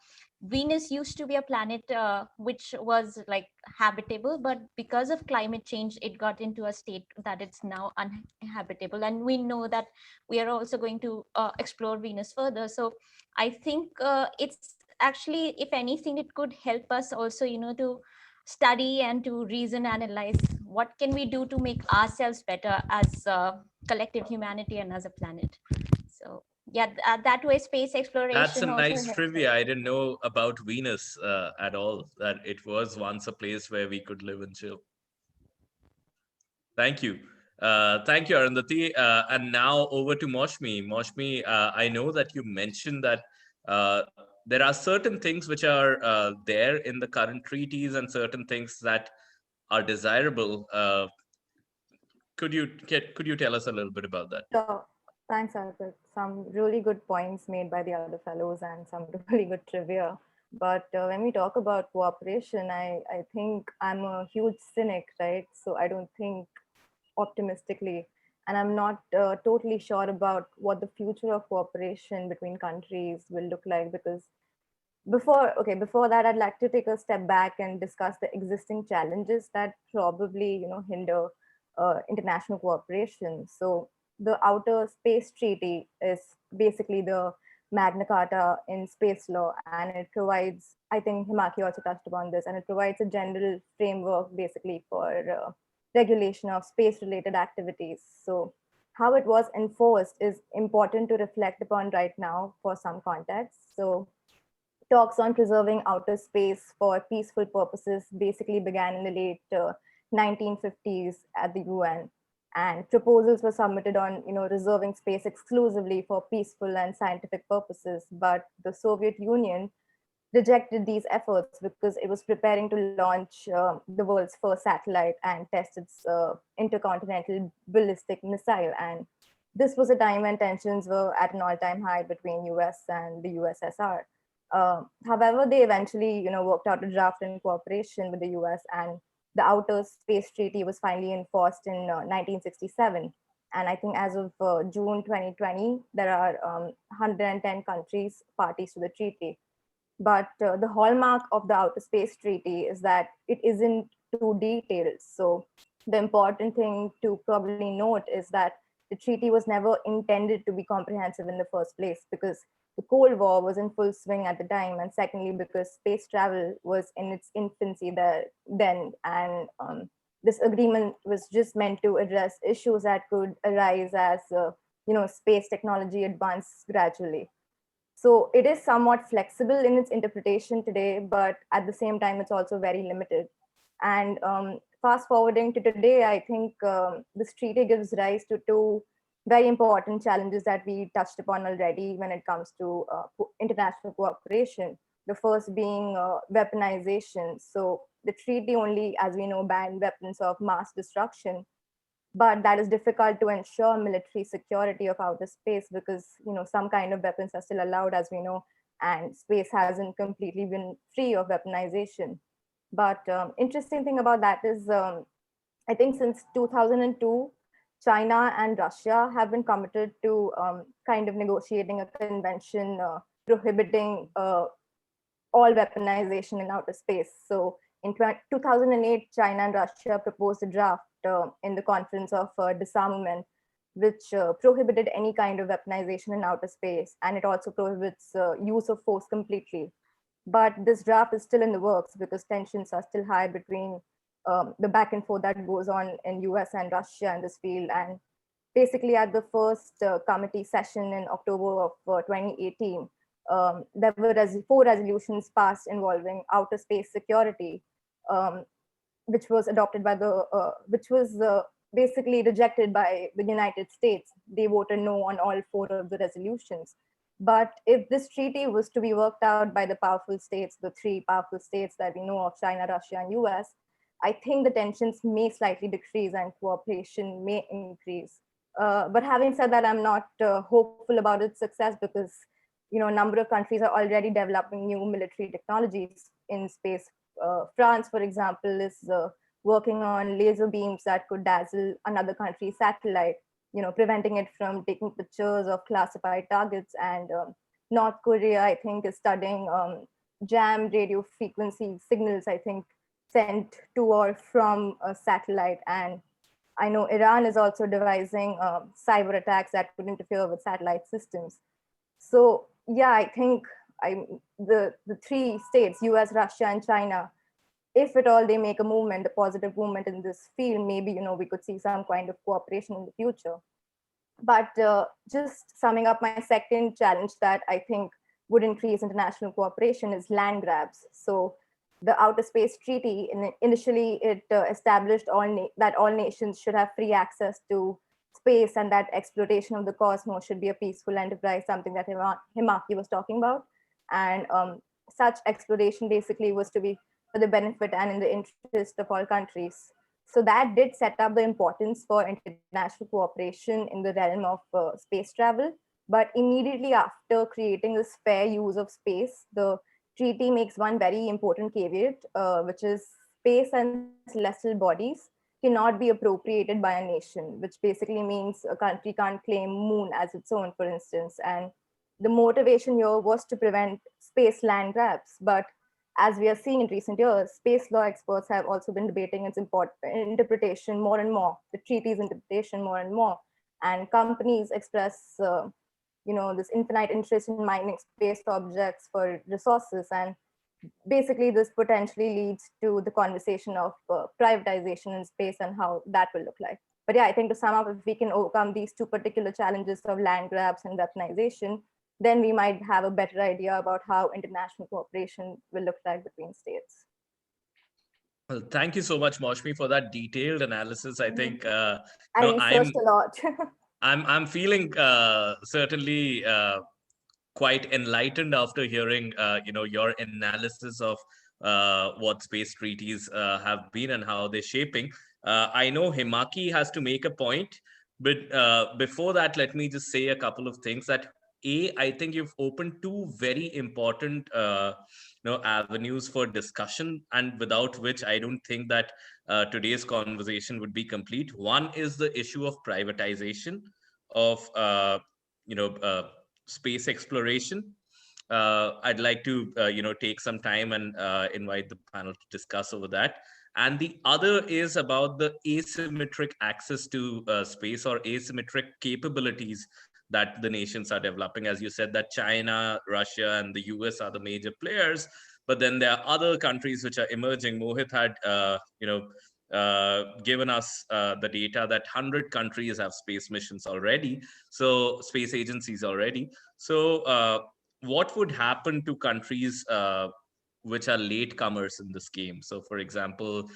Venus used to be a planet which was like habitable, but because of climate change, it got into a state that it's now uninhabitable. And we know that we are also going to explore Venus further. So I think it's actually, if anything, it could help us also, to study and to reason, analyze what can we do to make ourselves better as collective humanity and as a planet. So yeah, that way space exploration. That's a nice helps trivia. us. I didn't know about Venus at all, that it was once a place where we could live and chill. Thank you. Thank you, Arundhati. And now over to Moshmi. Moshmi, I know that you mentioned that there are certain things which are there in the current treaties and certain things that are desirable. Could you tell us a little bit about that? Sure. Thanks, Arpit. Some really good points made by the other fellows and some really good trivia. But when we talk about cooperation, I think I'm a huge cynic, right? So I don't think optimistically. And I'm not totally sure about what the future of cooperation between countries will look like, because before that, I'd like to take a step back and discuss the existing challenges that probably hinder international cooperation. So the Outer Space Treaty is basically the Magna Carta in space law, and it provides, I think Himaki also touched upon this, and it provides a general framework basically for regulation of space related activities. So how it was enforced is important to reflect upon right now for some context. So talks on preserving outer space for peaceful purposes basically began in the late 1950s at the UN, and proposals were submitted on reserving space exclusively for peaceful and scientific purposes. But the Soviet Union rejected these efforts because it was preparing to launch the world's first satellite and test its intercontinental ballistic missile. And this was a time when tensions were at an all-time high between US and the USSR. However, they eventually, worked out a draft in cooperation with the US, and the Outer Space Treaty was finally enforced in 1967. And I think as of June 2020, there are 110 countries parties to the treaty. But the hallmark of the Outer Space Treaty is that it isn't too detailed. So the important thing to probably note is that the treaty was never intended to be comprehensive in the first place, because the Cold War was in full swing at the time, and secondly, because space travel was in its infancy then, and this agreement was just meant to address issues that could arise as space technology advances gradually. So it is somewhat flexible in its interpretation today, but at the same time, it's also very limited. And fast forwarding to today, I think this treaty gives rise to two very important challenges that we touched upon already when it comes to international cooperation. The first being weaponization. So the treaty only, as we know, banned weapons of mass destruction, but that is difficult to ensure military security of outer space because some kind of weapons are still allowed, as we know, and space hasn't completely been free of weaponization. But interesting thing about that is, I think since 2002, China and Russia have been committed to kind of negotiating a convention prohibiting all weaponization in outer space. So in 2008, China and Russia proposed a draft in the Conference of Disarmament, which prohibited any kind of weaponization in outer space, and it also prohibits use of force completely. But this draft is still in the works because tensions are still high between the back and forth that goes on in US and Russia in this field. And basically at the first committee session in October of 2018, there were 4 resolutions passed involving outer space security, which was adopted by which was basically rejected by the United States. They voted no on all 4 of the resolutions. But if this treaty was to be worked out by the powerful states, the 3 powerful states that we know of, China, Russia, and US, I think the tensions may slightly decrease and cooperation may increase. But having said that, I'm not hopeful about its success because a number of countries are already developing new military technologies in space. France, for example, is working on laser beams that could dazzle another country's satellite, preventing it from taking pictures of classified targets. And North Korea, I think, is studying jammed radio frequency signals, I think, sent to or from a satellite. And I know Iran is also devising cyber attacks that could interfere with satellite systems. So yeah, I think the 3 states, US, Russia, and China, if at all they make a movement, a positive movement in this field, maybe we could see some kind of cooperation in the future. But just summing up, my second challenge that I think would increase international cooperation is land grabs. So the Outer Space Treaty, initially it established that all nations should have free access to space and that exploitation of the cosmos should be a peaceful enterprise, something that Himaki was talking about. And such exploration basically was to be for the benefit and in the interest of all countries. So that did set up the importance for international cooperation in the realm of space travel. But immediately after creating this fair use of space, the treaty makes one very important caveat, which is space and celestial bodies cannot be appropriated by a nation, which basically means a country can't claim moon as its own, for instance. And the motivation here was to prevent space land grabs. But as we are seeing in recent years, space law experts have also been debating its interpretation more and more, the treaty's interpretation more and more. And companies express this infinite interest in mining space objects for resources. And basically this potentially leads to the conversation of privatization in space and how that will look like. But yeah, I think to sum up, if we can overcome these 2 particular challenges of land grabs and weaponization, then we might have a better idea about how international cooperation will look like between states. Well, thank you so much, Maushmi, for that detailed analysis. I think I researched a lot. I'm feeling certainly quite enlightened after hearing your analysis of what space treaties have been and how they're shaping. I know Himaki has to make a point, but before that, let me just say a couple of things. That I think you've opened 2 very important avenues for discussion, and without which I don't think that today's conversation would be complete. One is the issue of privatization of space exploration. I'd like to take some time and invite the panel to discuss over that. And the other is about the asymmetric access to space or asymmetric capabilities that the nations are developing. As you said, that China, Russia, and the US are the major players, but then there are other countries which are emerging. Mohit had given us the data that 100 countries have space missions already, so space agencies already. So what would happen to countries which are latecomers in this game? So for example,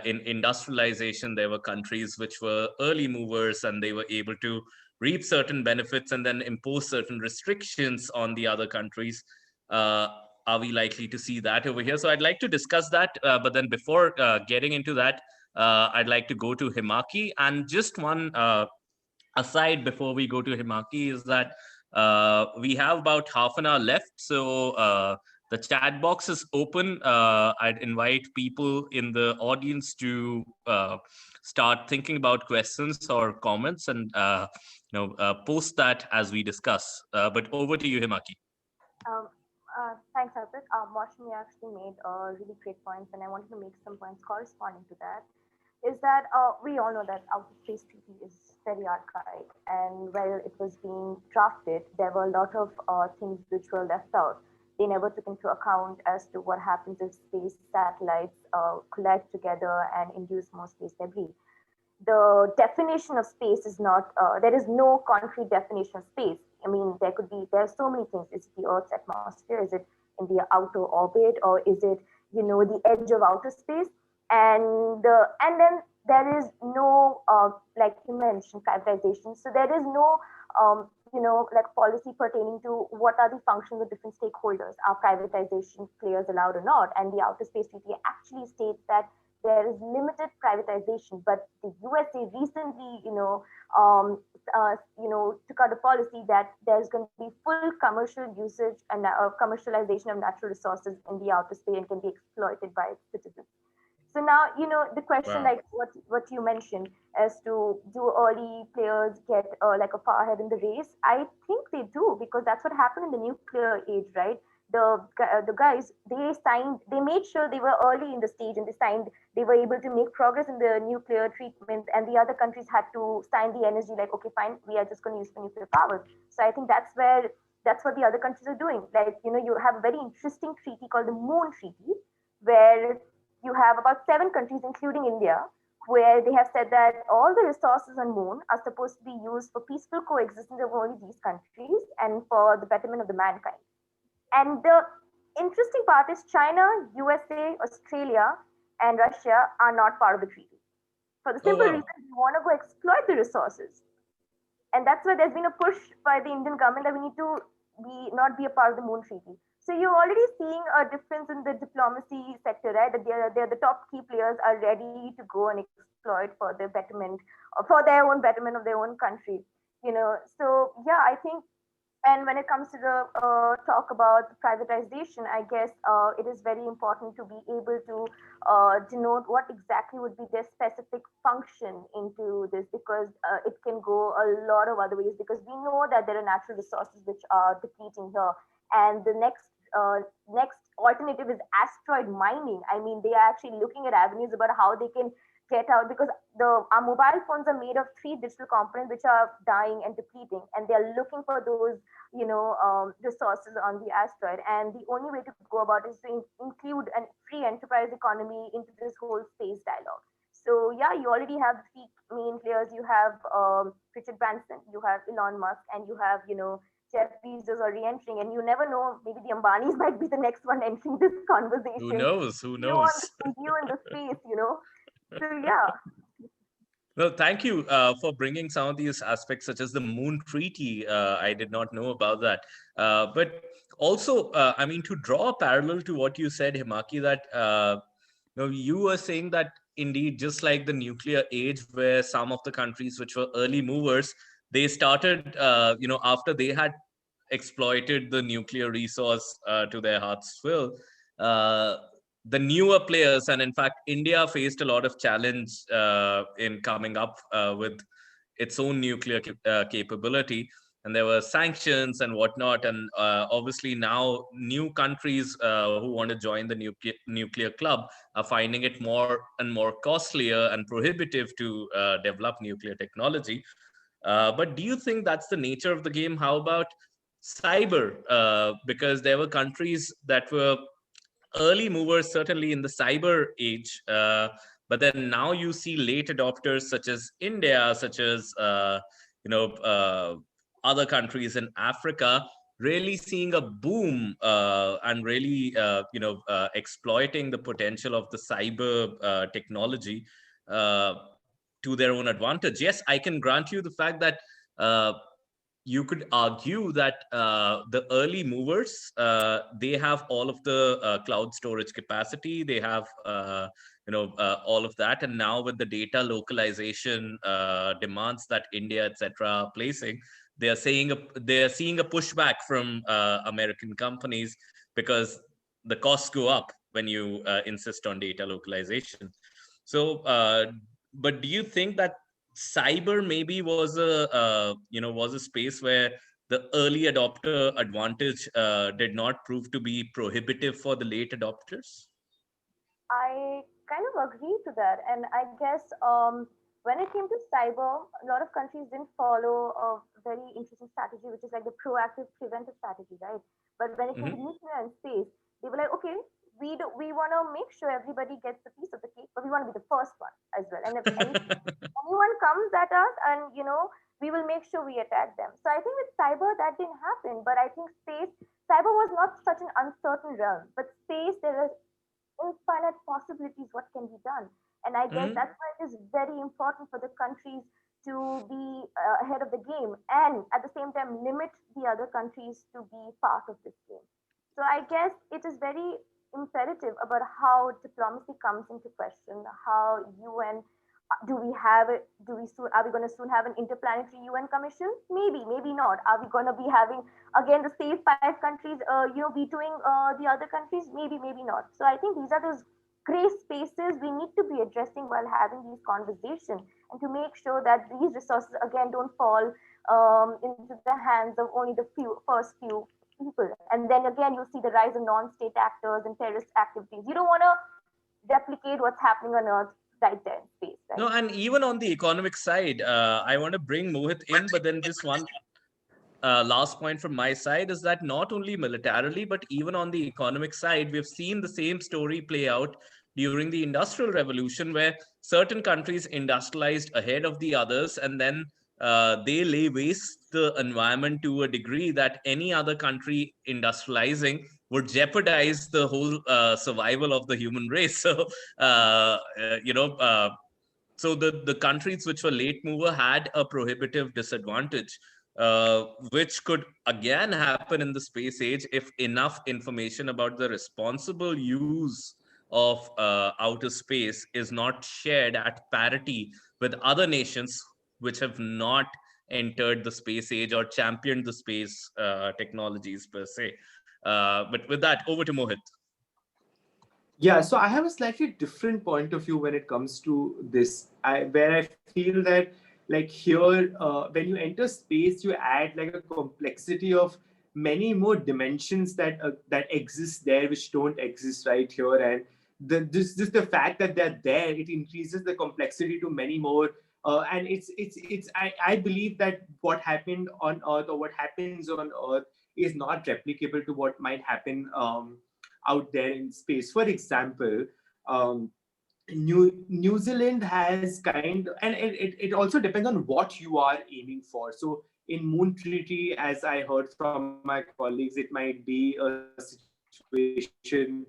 in industrialization, there were countries which were early movers and they were able to reap certain benefits and then impose certain restrictions on the other countries. Uh, are we likely to see that over here? So I'd like to discuss that. But then before getting into that, I'd like to go to Himaki. And just one aside before we go to Himaki is that we have about half an hour left. So the chat box is open. I'd invite people in the audience to start thinking about questions or comments and post that as we discuss. But over to you, Himaki. Thanks, Arpit. Moshmi actually made really great points, and I wanted to make some points corresponding to that. Is that we all know that outer space treaty is very archaic, and while it was being drafted, there were a lot of things which were left out. They never took into account as to what happens if space satellites collide together and induce more space debris. The definition of space is not, there is no concrete definition of space. I mean, there are so many things. Is it the Earth's atmosphere? Is it in the outer orbit? Or is it, the edge of outer space? And then there is no, like you mentioned, privatization. So there is no, like policy pertaining to what are the functions of different stakeholders. Are privatization players allowed or not? And the Outer Space Treaty actually states that there is limited privatization, but the USA recently, took out a policy that there's going to be full commercial usage and commercialization of natural resources in the outer space and can be exploited by citizens. So now, the question, Wow. like what you mentioned, as to do early players get like a far ahead in the race? I think they do, because that's what happened in the nuclear age, right? The guys, they made sure they were early in the stage, and they were able to make progress in the nuclear treatment, and the other countries had to sign the energy, like, okay, fine, we are just going to use the nuclear power. So I think that's what the other countries are doing. Like, you have a very interesting treaty called the Moon Treaty, where you have about 7 countries, including India, where they have said that all the resources on Moon are supposed to be used for peaceful coexistence of only these countries and for the betterment of the mankind. And the interesting part is China, USA, Australia, and Russia are not part of the treaty. For the Oh, simple wow. reason, we want to go exploit the resources. And that's why there's been a push by the Indian government that we need to not be a part of the Moon Treaty. So you're already seeing a difference in the diplomacy sector, right? That they're the top key players are ready to go and exploit for their betterment, for their own betterment of their own country. So yeah, I think. And when it comes to the talk about privatization, I guess it is very important to be able to denote what exactly would be their specific function into this, because it can go a lot of other ways, because we know that there are natural resources which are depleting here. And the next alternative is asteroid mining. I mean, they are actually looking at avenues about how they can get out, because our mobile phones are made of 3 digital components which are dying and depleting, and they're looking for those resources on the asteroid. And the only way to go about it is to include a free enterprise economy into this whole space dialogue. So yeah, you already have the 3 main players. You have Richard Branson, you have Elon Musk, and you have Jeff Bezos are re-entering, and you never know, maybe the Ambanis might be the next one entering this conversation. Who knows? Who You on knows? you in the space, So yeah. No, thank you for bringing some of these aspects, such as the Moon Treaty. I did not know about that. But also, I mean, to draw a parallel to what you said, Himaki, that you were saying that indeed, just like the nuclear age, where some of the countries which were early movers, they started, after they had exploited the nuclear resource to their heart's will. The newer players, and in fact, India faced a lot of challenge in coming up with its own nuclear capability, and there were sanctions and whatnot. And obviously now new countries who want to join the nuclear club are finding it more and more costlier and prohibitive to develop nuclear technology. But do you think that's the nature of the game? How about cyber? Because there were countries that were early movers, certainly in the cyber age, But then now you see late adopters such as India, such as other countries in Africa really seeing a boom and really exploiting the potential of the cyber technology uh, to their own advantage. Yes, I can grant you the fact that you could argue that the early movers, they have all of the cloud storage capacity, they have all of that, and now with the data localization demands that India etc are placing, they are seeing a pushback from American companies because the costs go up when you insist on data localization. So but do you think that cyber maybe was a space where the early adopter advantage did not prove to be prohibitive for the late adopters? I kind of agree to that. And I guess when it came to cyber, a lot of countries didn't follow a very interesting strategy, which is like the proactive preventive strategy, right? But when it came to Mm-hmm. nuclear and space, they were like, okay, we want to make sure everybody gets a piece of the cake, but we want to be the first one as well. And if anyone comes at us, and we will make sure we attack them. So I think with cyber that didn't happen, but I think space, cyber was not such an uncertain realm, but space there is infinite possibilities what can be done. And I guess Mm-hmm. that's why it is very important for the countries to be ahead of the game, and at the same time limit the other countries to be part of this game. So I guess it is very imperative about how diplomacy comes into question, how UN, do we have it, do we soon, are we going to soon have an interplanetary UN commission? Maybe, maybe not. Are we going to be having again the safe five countries vetoing the other countries? Maybe, maybe not. So I think these are those gray spaces we need to be addressing while having these conversations, and to make sure that these resources again don't fall into the hands of only the first few people. And then again, you see the rise of non-state actors and terrorist activities. You don't want to replicate what's happening on Earth right there in space, right? No, and even on the economic side, I want to bring Mohit in, but then just one last point from my side is that not only militarily, but even on the economic side, we've seen the same story play out during the Industrial Revolution, where certain countries industrialized ahead of the others, and then they lay waste the environment to a degree that any other country industrializing would jeopardize the whole survival of the human race. So, so the countries which were late mover had a prohibitive disadvantage, which could again happen in the space age if enough information about the responsible use of outer space is not shared at parity with other nations which have not entered the space age or championed the space technologies per se. But with that, over to Mohit. Yeah, so I have a slightly different point of view when it comes to this, where I feel that like here, when you enter space, you add like a complexity of many more dimensions that exist there, which don't exist right here. And this the fact that they're there, it increases the complexity to many more. And I believe that what happened on Earth or what happens on Earth is not replicable to what might happen out there in space. For example, New Zealand has and it also depends on what you are aiming for. So in Moon Treaty, as I heard from my colleagues, it might be a situation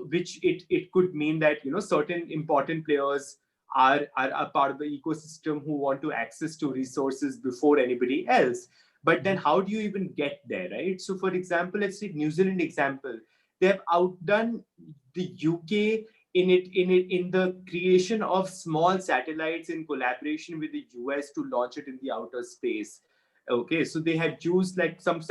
which it could mean that certain important players are a part of the ecosystem who want to access to resources before anybody else. But then how do you even get there, right? So for example, let's take New Zealand example. They have outdone the UK in the creation of small satellites in collaboration with the US to launch it in the outer space. Okay, so they have used like some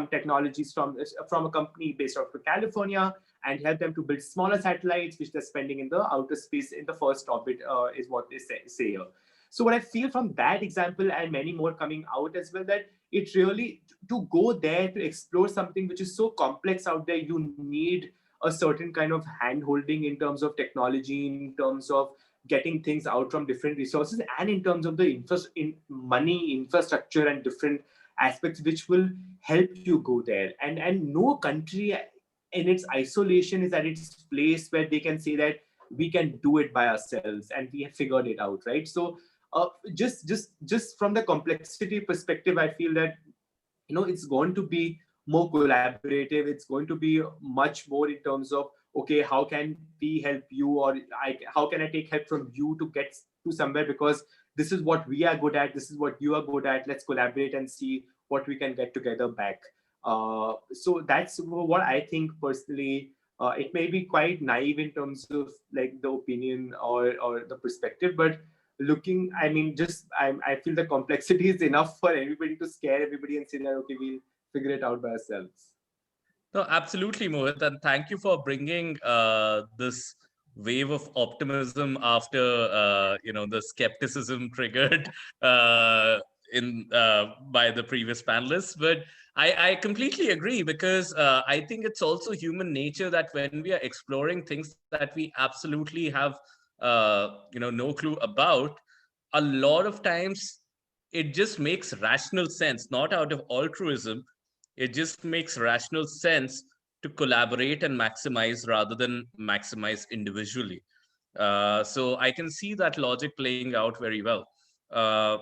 technologies from a company based out of California and help them to build smaller satellites, which they're spending in the outer space in the first orbit, is what they say here. So what I feel from that example and many more coming out as well, that it really, to go there to explore something which is so complex out there, you need a certain kind of hand holding in terms of technology, in terms of getting things out from different resources, and in terms of the money, infrastructure, and different aspects which will help you go there. And no country in its isolation is at its place where they can say that we can do it by ourselves and we have figured it out, right? So just from the complexity perspective, I feel that, it's going to be more collaborative. It's going to be much more in terms of, okay, how can we help you, or how can I take help from you to get to somewhere, because this is what we are good at, this is what you are good at, let's collaborate and see what we can get together back. So that's what I think personally. It may be quite naive in terms of like the opinion or the perspective, but looking, I mean, I feel the complexity is enough for everybody to scare everybody and say that, okay, we'll figure it out by ourselves. No, absolutely, Mohit, and thank you for bringing this wave of optimism after the skepticism triggered in by the previous panelists. But I completely agree, because I think it's also human nature that when we are exploring things that we absolutely have no clue about, a lot of times it just makes rational sense, not out of altruism. It just makes rational sense to collaborate and maximize rather than maximize individually. So I can see that logic playing out very well. Uh,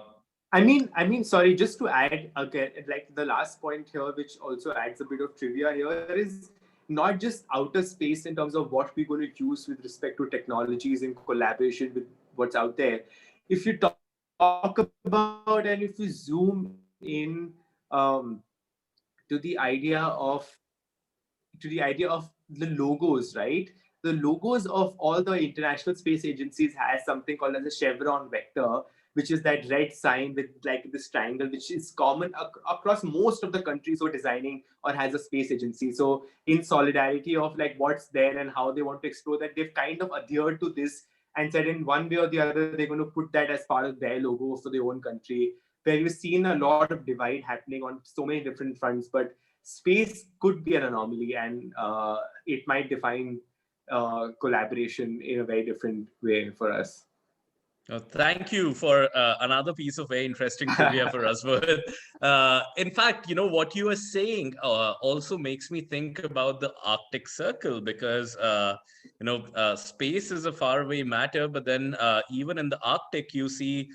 Sorry, just to add again, like the last point here, which also adds a bit of trivia here, is not just outer space in terms of what we're going to use with respect to technologies in collaboration with what's out there. If you talk about and if you zoom in to the idea of the logos, right? The logos of all the international space agencies has something called as a chevron vector, which is that red sign with like this triangle, which is common across most of the countries who are designing or has a space agency. So in solidarity of like what's there and how they want to explore that, they've kind of adhered to this and said in one way or the other, they're going to put that as part of their logo for their own country, where you've seen a lot of divide happening on so many different fronts. But space could be an anomaly, and it might define collaboration in a very different way for us. Thank you for another piece of very interesting trivia for us. In fact, what you are saying also makes me think about the Arctic Circle, because space is a faraway matter, but then even in the Arctic, you see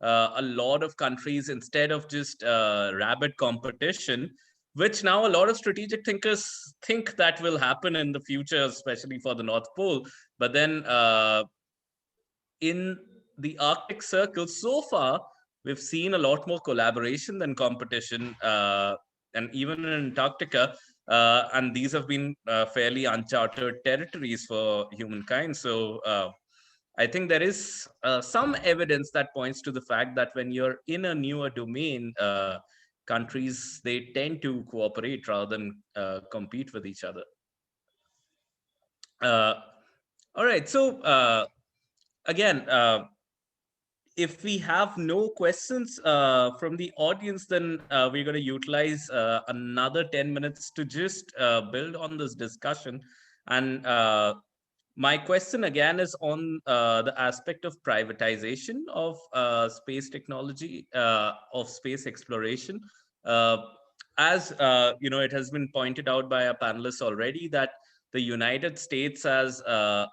a lot of countries, instead of just rabid competition, which now a lot of strategic thinkers think that will happen in the future, especially for the North Pole. But then in the Arctic Circle, so far, we've seen a lot more collaboration than competition, and even in Antarctica, and these have been fairly uncharted territories for humankind. So I think there is some evidence that points to the fact that when you're in a newer domain, countries, they tend to cooperate rather than compete with each other. All right, so again, if we have no questions from the audience, then we're going to utilize another 10 minutes to just build on this discussion. And my question again is on the aspect of privatization of space technology, of space exploration. As it has been pointed out by our panelists already that the United States has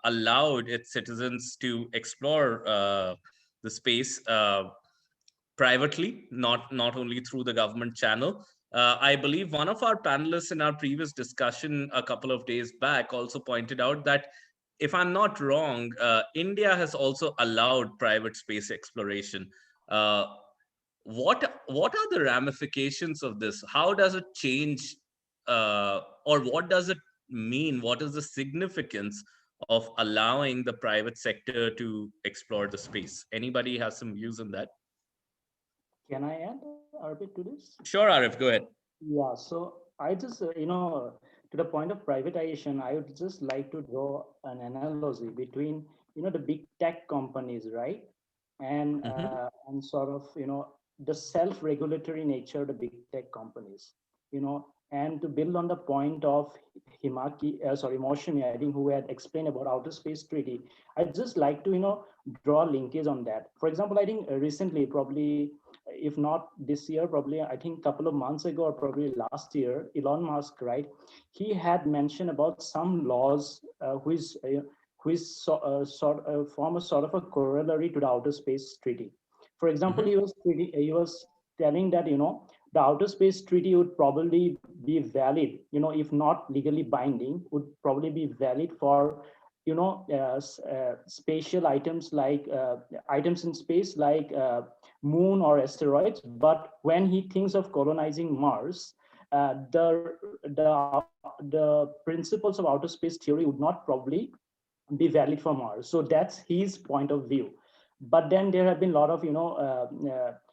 allowed its citizens to explore the space privately, not only through the government channel. I believe one of our panelists in our previous discussion a couple of days back also pointed out that, if I'm not wrong, India has also allowed private space exploration. What are the ramifications of this? How does it change, or what does it mean? What is the significance of allowing the private sector to explore the space? Anybody has some views on that? Can I add, Arpit, to this? Sure, Arif, go ahead. Yeah, so I just, to the point of privatization, I would just like to draw an analogy between, the big tech companies, right? And and sort of, the self-regulatory nature of the big tech companies, and to build on the point of Moshimi, I think, who had explained about Outer Space Treaty, I'd just like to, draw linkage on that. For example, I think recently, probably, if not this year, probably, I think a couple of months ago, or probably last year, Elon Musk, right? He had mentioned about some laws, which which form a sort of a corollary to the Outer Space Treaty. For example, he was telling that, the Outer Space Treaty would probably be valid, if not legally binding, would probably be valid for, spatial items like items in space like moon or asteroids. But when he thinks of colonizing Mars, the principles of outer space theory would not probably be valid for Mars. So that's his point of view. But then there have been a lot of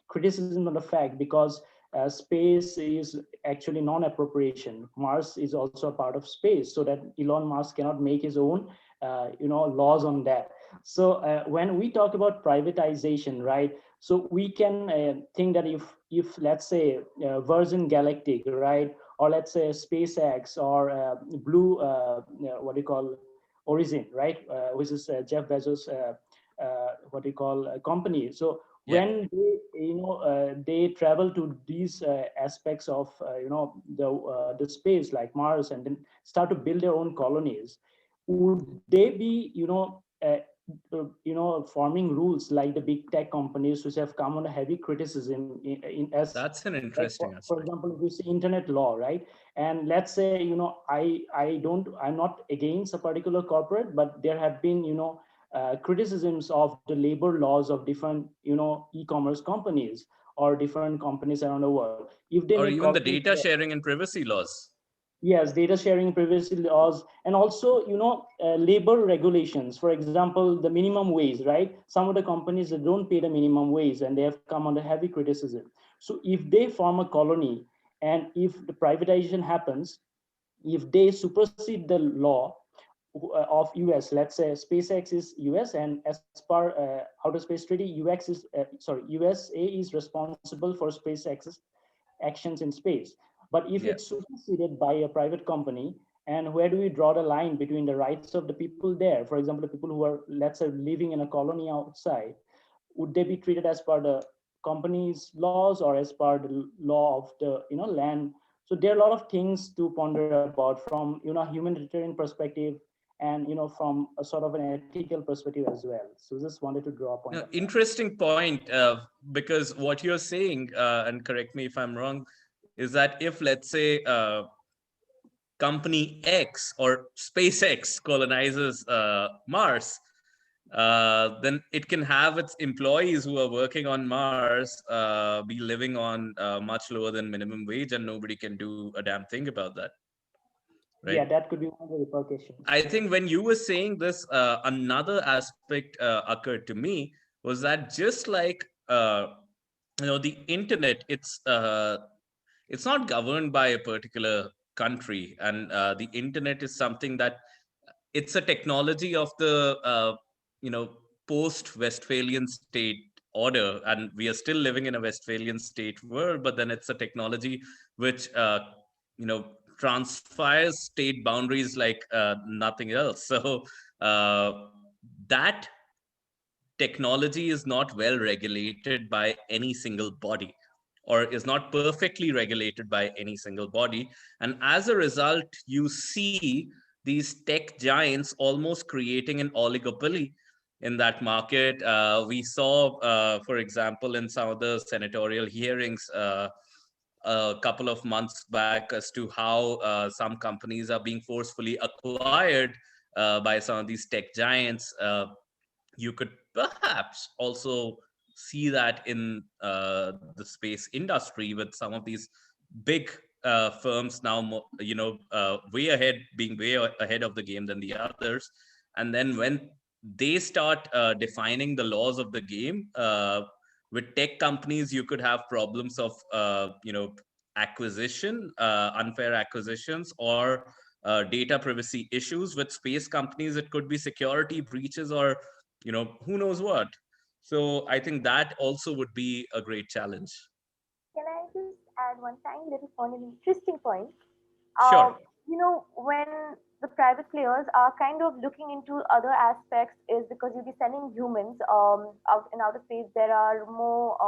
criticism on the fact, because space is actually non-appropriation. Mars is also a part of space, so that Elon Musk cannot make his own laws on that. So when we talk about privatization, right? So we can think that if let's say Virgin Galactic, right, or let's say SpaceX or Blue, what do you call, Origin, right, which is Jeff Bezos, what do you call, company. So when they travel to these aspects of the space like Mars, and then start to build their own colonies, would they be forming rules like the big tech companies, which have come under heavy criticism in as That's an like interesting aspect. for example, if you see internet law, right? And let's say, I'm not against a particular corporate, but there have been criticisms of the labor laws of different e-commerce companies or different companies around the world. If they Or make even the colonies data sharing and privacy laws. Yes, data sharing, privacy laws, and also labor regulations. For example, the minimum wage, right? Some of the companies that don't pay the minimum wage, and they have come under heavy criticism. So if they form a colony, and if the privatization happens, if they supersede the law of US, let's say SpaceX is US, and as per Outer Space Treaty, USA is responsible for SpaceX's actions in space. But if it's superseded by a private company, and where do we draw the line between the rights of the people there? For example, the people who are, let's say, living in a colony outside, would they be treated as per the company's laws or as per the law of the land? So there are a lot of things to ponder about from humanitarian perspective, and from a sort of an ethical perspective as well. So just wanted to draw a point. Interesting point, because what you're saying, and correct me if I'm wrong, is that if, let's say, company X or SpaceX colonizes Mars, then it can have its employees who are working on Mars be living on much lower than minimum wage, and nobody can do a damn thing about that. Right? Yeah, that could be one of the repercussions. I think when you were saying this, another aspect occurred to me, was that just like the internet, it's not governed by a particular country, and the internet is something that it's a technology of the post Westphalian state order, and we are still living in a Westphalian state world, but then it's a technology which transfers state boundaries like nothing else. So that technology is not well regulated by any single body, or is not perfectly regulated by any single body. And as a result, you see these tech giants almost creating an oligopoly in that market. We saw, for example, in some of the senatorial hearings a couple of months back, as to how some companies are being forcefully acquired by some of these tech giants. You could perhaps also see that in the space industry, with some of these big firms now, way ahead, being way ahead of the game than the others. And then when they start defining the laws of the game, with tech companies, you could have problems of, acquisition, unfair acquisitions, or data privacy issues. With space companies, it could be security breaches, or who knows what. So I think that also would be a great challenge. Can I just add one tiny little point, an interesting point? Sure. When the private players are kind of looking into other aspects, is because you'll be sending humans out in outer space. There are more.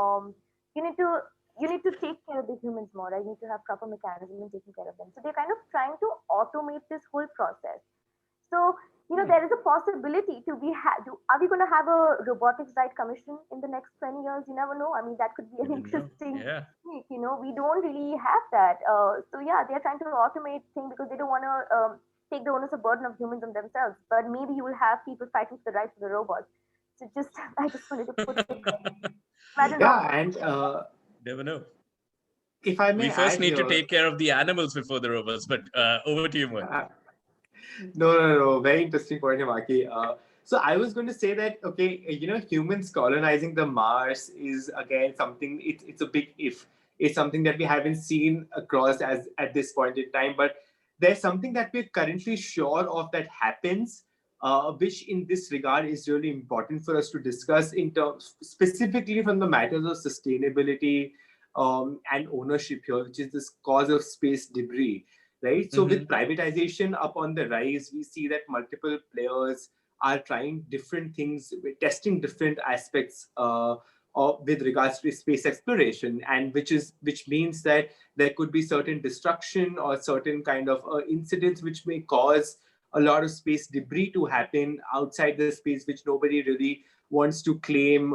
You need to take care of the humans more. Right? You need to have proper mechanism in taking care of them. So they're kind of trying to automate this whole process. So there is a possibility to are we going to have a robotics right commission in the next 20 years? You never know. I mean, that could be an interesting Yeah. take. We don't really have that. So yeah, they're trying to automate things because they don't want to take the onus of burden of humans on themselves. But maybe you will have people fighting for the rights of the robots. So I just wanted to put it there. Yeah, and Never know. if I We may first add need to here, take care of the animals before the robots, but over to you, Mohan. No. Very interesting point, Himaki. So I was going to say that, okay, humans colonizing the Mars is again something, it's a big if. It's something that we haven't seen across as at this point in time, but there's something that we're currently sure of that happens, which in this regard is really important for us to discuss in terms specifically from the matters of sustainability and ownership here, which is this cause of space debris, right? So with privatization up on the rise, we see that multiple players are trying different things, testing different aspects with regards to space exploration, and which means that there could be certain destruction or certain kind of incidents which may cause a lot of space debris to happen outside the space, which nobody really wants to claim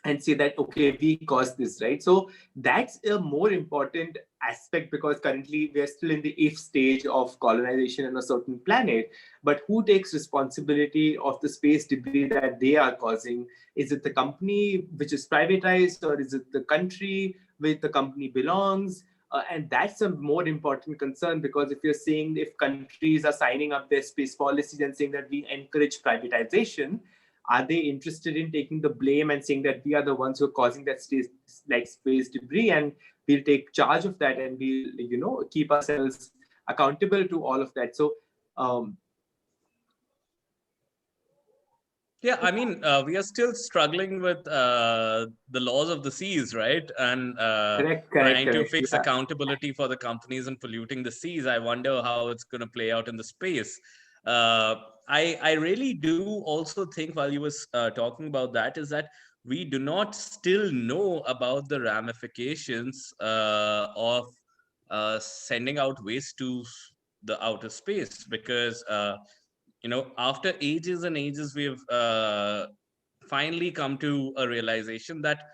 and say that, okay, we caused this, right? So that's a more important aspect, because currently we are still in the if stage of colonization on a certain planet. But who takes responsibility of the space debris that they are causing? Is it the company which is privatized, or is it the country where the company belongs? And that's a more important concern, because if you're saying if countries are signing up their space policies and saying that we encourage privatization, are they interested in taking the blame and saying that we are the ones who are causing that space debris, and we'll take charge of that, and we'll keep ourselves accountable to all of that? So yeah, I mean, we are still struggling with the laws of the seas, right? And trying to fix accountability for the companies and polluting the seas. I wonder how it's going to play out in the space. I really do also think, while you was talking about that, is that we do not still know about the ramifications of sending out waste to the outer space, because after ages and ages, we've finally come to a realization that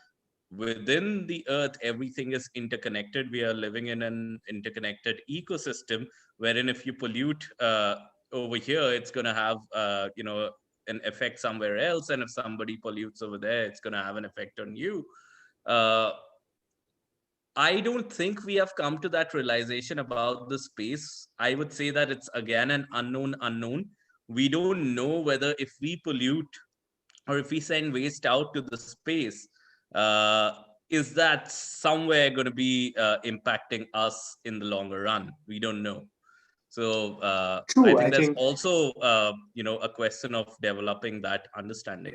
within the earth, everything is interconnected. We are living in an interconnected ecosystem, wherein if you pollute over here, it's going to have an effect somewhere else, and if somebody pollutes over there, it's going to have an effect on you. I don't think we have come to that realization about the space. I would say that it's again an unknown. We don't know whether if we pollute or if we send waste out to the space, is that somewhere going to be impacting us in the longer run? We don't know. So I think that's also a question of developing that understanding.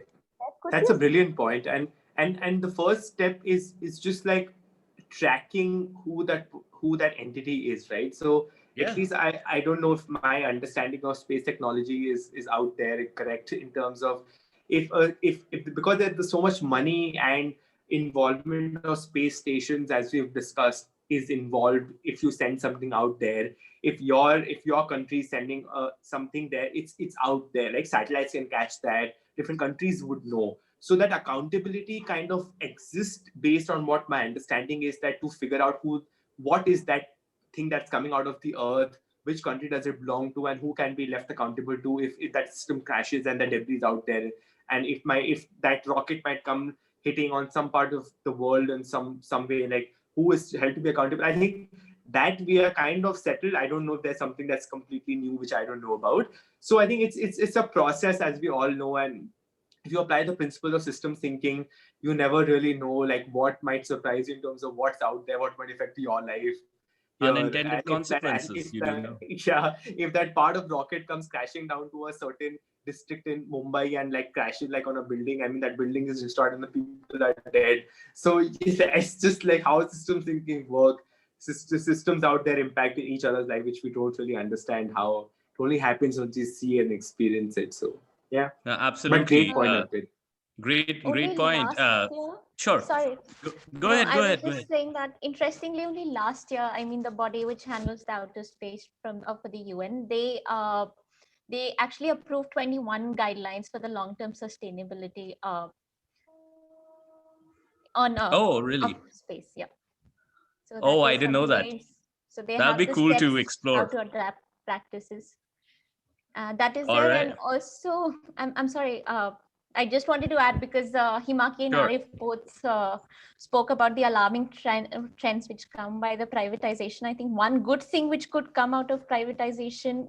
That's a brilliant point. And the first step is just like tracking who that entity is, right? So at least I don't know if my understanding of space technology is out there correct, in terms of if because there's so much money and involvement of space stations, as we've discussed, is involved. If you send something out there, if your country is sending something there, it's out there, like satellites can catch that, different countries would know. So that accountability kind of exists, based on what my understanding is, that to figure out what is that thing that's coming out of the earth, which country does it belong to, and who can be left accountable to if that system crashes and the debris is out there, and if that rocket might come hitting on some part of the world in some way, like who is held to be accountable. I think that we are kind of settled. I don't know if there's something that's completely new which I don't know about. So I think it's a process, as we all know, and if you apply the principle of system thinking, you never really know like what might surprise you in terms of what's out there, what might affect your life. Unintended consequences, you don't know. Yeah, if that part of rocket comes crashing down to a certain district in Mumbai and like crashes like on a building, I mean that building is destroyed and the people are dead. So it's just like how system thinking work. Systems out there impacting each other's life, which we don't really understand how. It only happens once you see and experience it. So yeah, absolutely. But great point. Great point. Sure. Sorry. Go ahead. I was just saying that interestingly, only last year, I mean, the body which handles the outer space for the UN, they actually approved 21 guidelines for the long-term sustainability on Oh, really? of space. Yeah. So Oh, that I is didn't know that. something. So they That'll have be the cool to steps how explore. to adapt practices. That is All there, right. and also I'm sorry. I just wanted to add, because Himaki and Sure. Arif both spoke about the alarming trends which come by the privatization. I think one good thing which could come out of privatization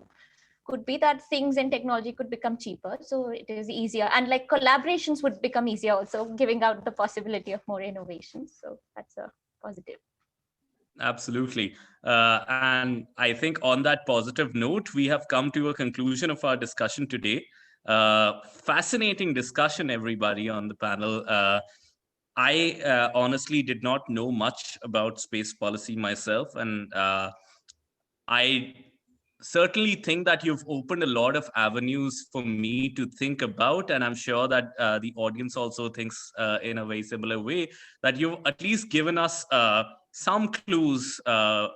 could be that things and technology could become cheaper, so it is easier, and like collaborations would become easier, also giving out the possibility of more innovations. So that's a positive. Absolutely. And I think on that positive note, we have come to a conclusion of our discussion today. Fascinating discussion, everybody on the panel. I honestly did not know much about space policy myself, and I certainly think that you've opened a lot of avenues for me to think about, and I'm sure that the audience also thinks in a very similar way, that you've at least given us some clues,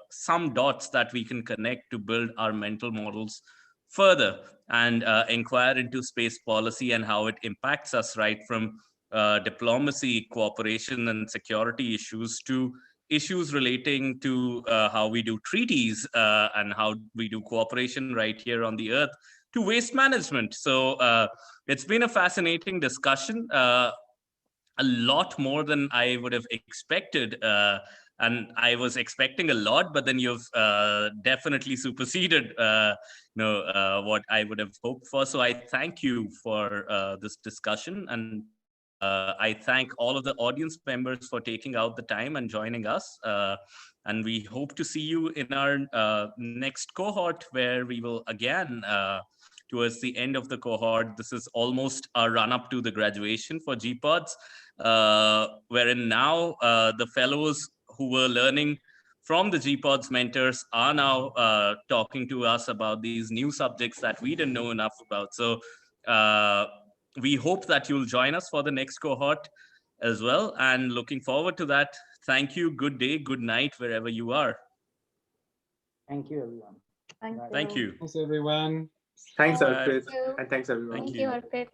some dots that we can connect to build our mental models further and inquire into space policy and how it impacts us, right from diplomacy, cooperation, and security issues to issues relating to how we do treaties and how we do cooperation right here on the earth, to waste management. So it's been a fascinating discussion, a lot more than I would have expected. And I was expecting a lot, but then you've definitely superseded what I would have hoped for. So I thank you for this discussion, and I thank all of the audience members for taking out the time and joining us. And we hope to see you in our next cohort, where we will again, towards the end of the cohort, this is almost a run up to the graduation for GPODS, wherein now the fellows who were learning from the GPODS mentors are now talking to us about these new subjects that we didn't know enough about. So we hope that you'll join us for the next cohort as well, and looking forward to that. Thank you. Good day, good night, wherever you are. Thank you, everyone. Thank Bye. Thank you. Thanks, everyone. Thanks, Bye. Arpit, Thank you. and thanks everyone. Thank you, Arpit.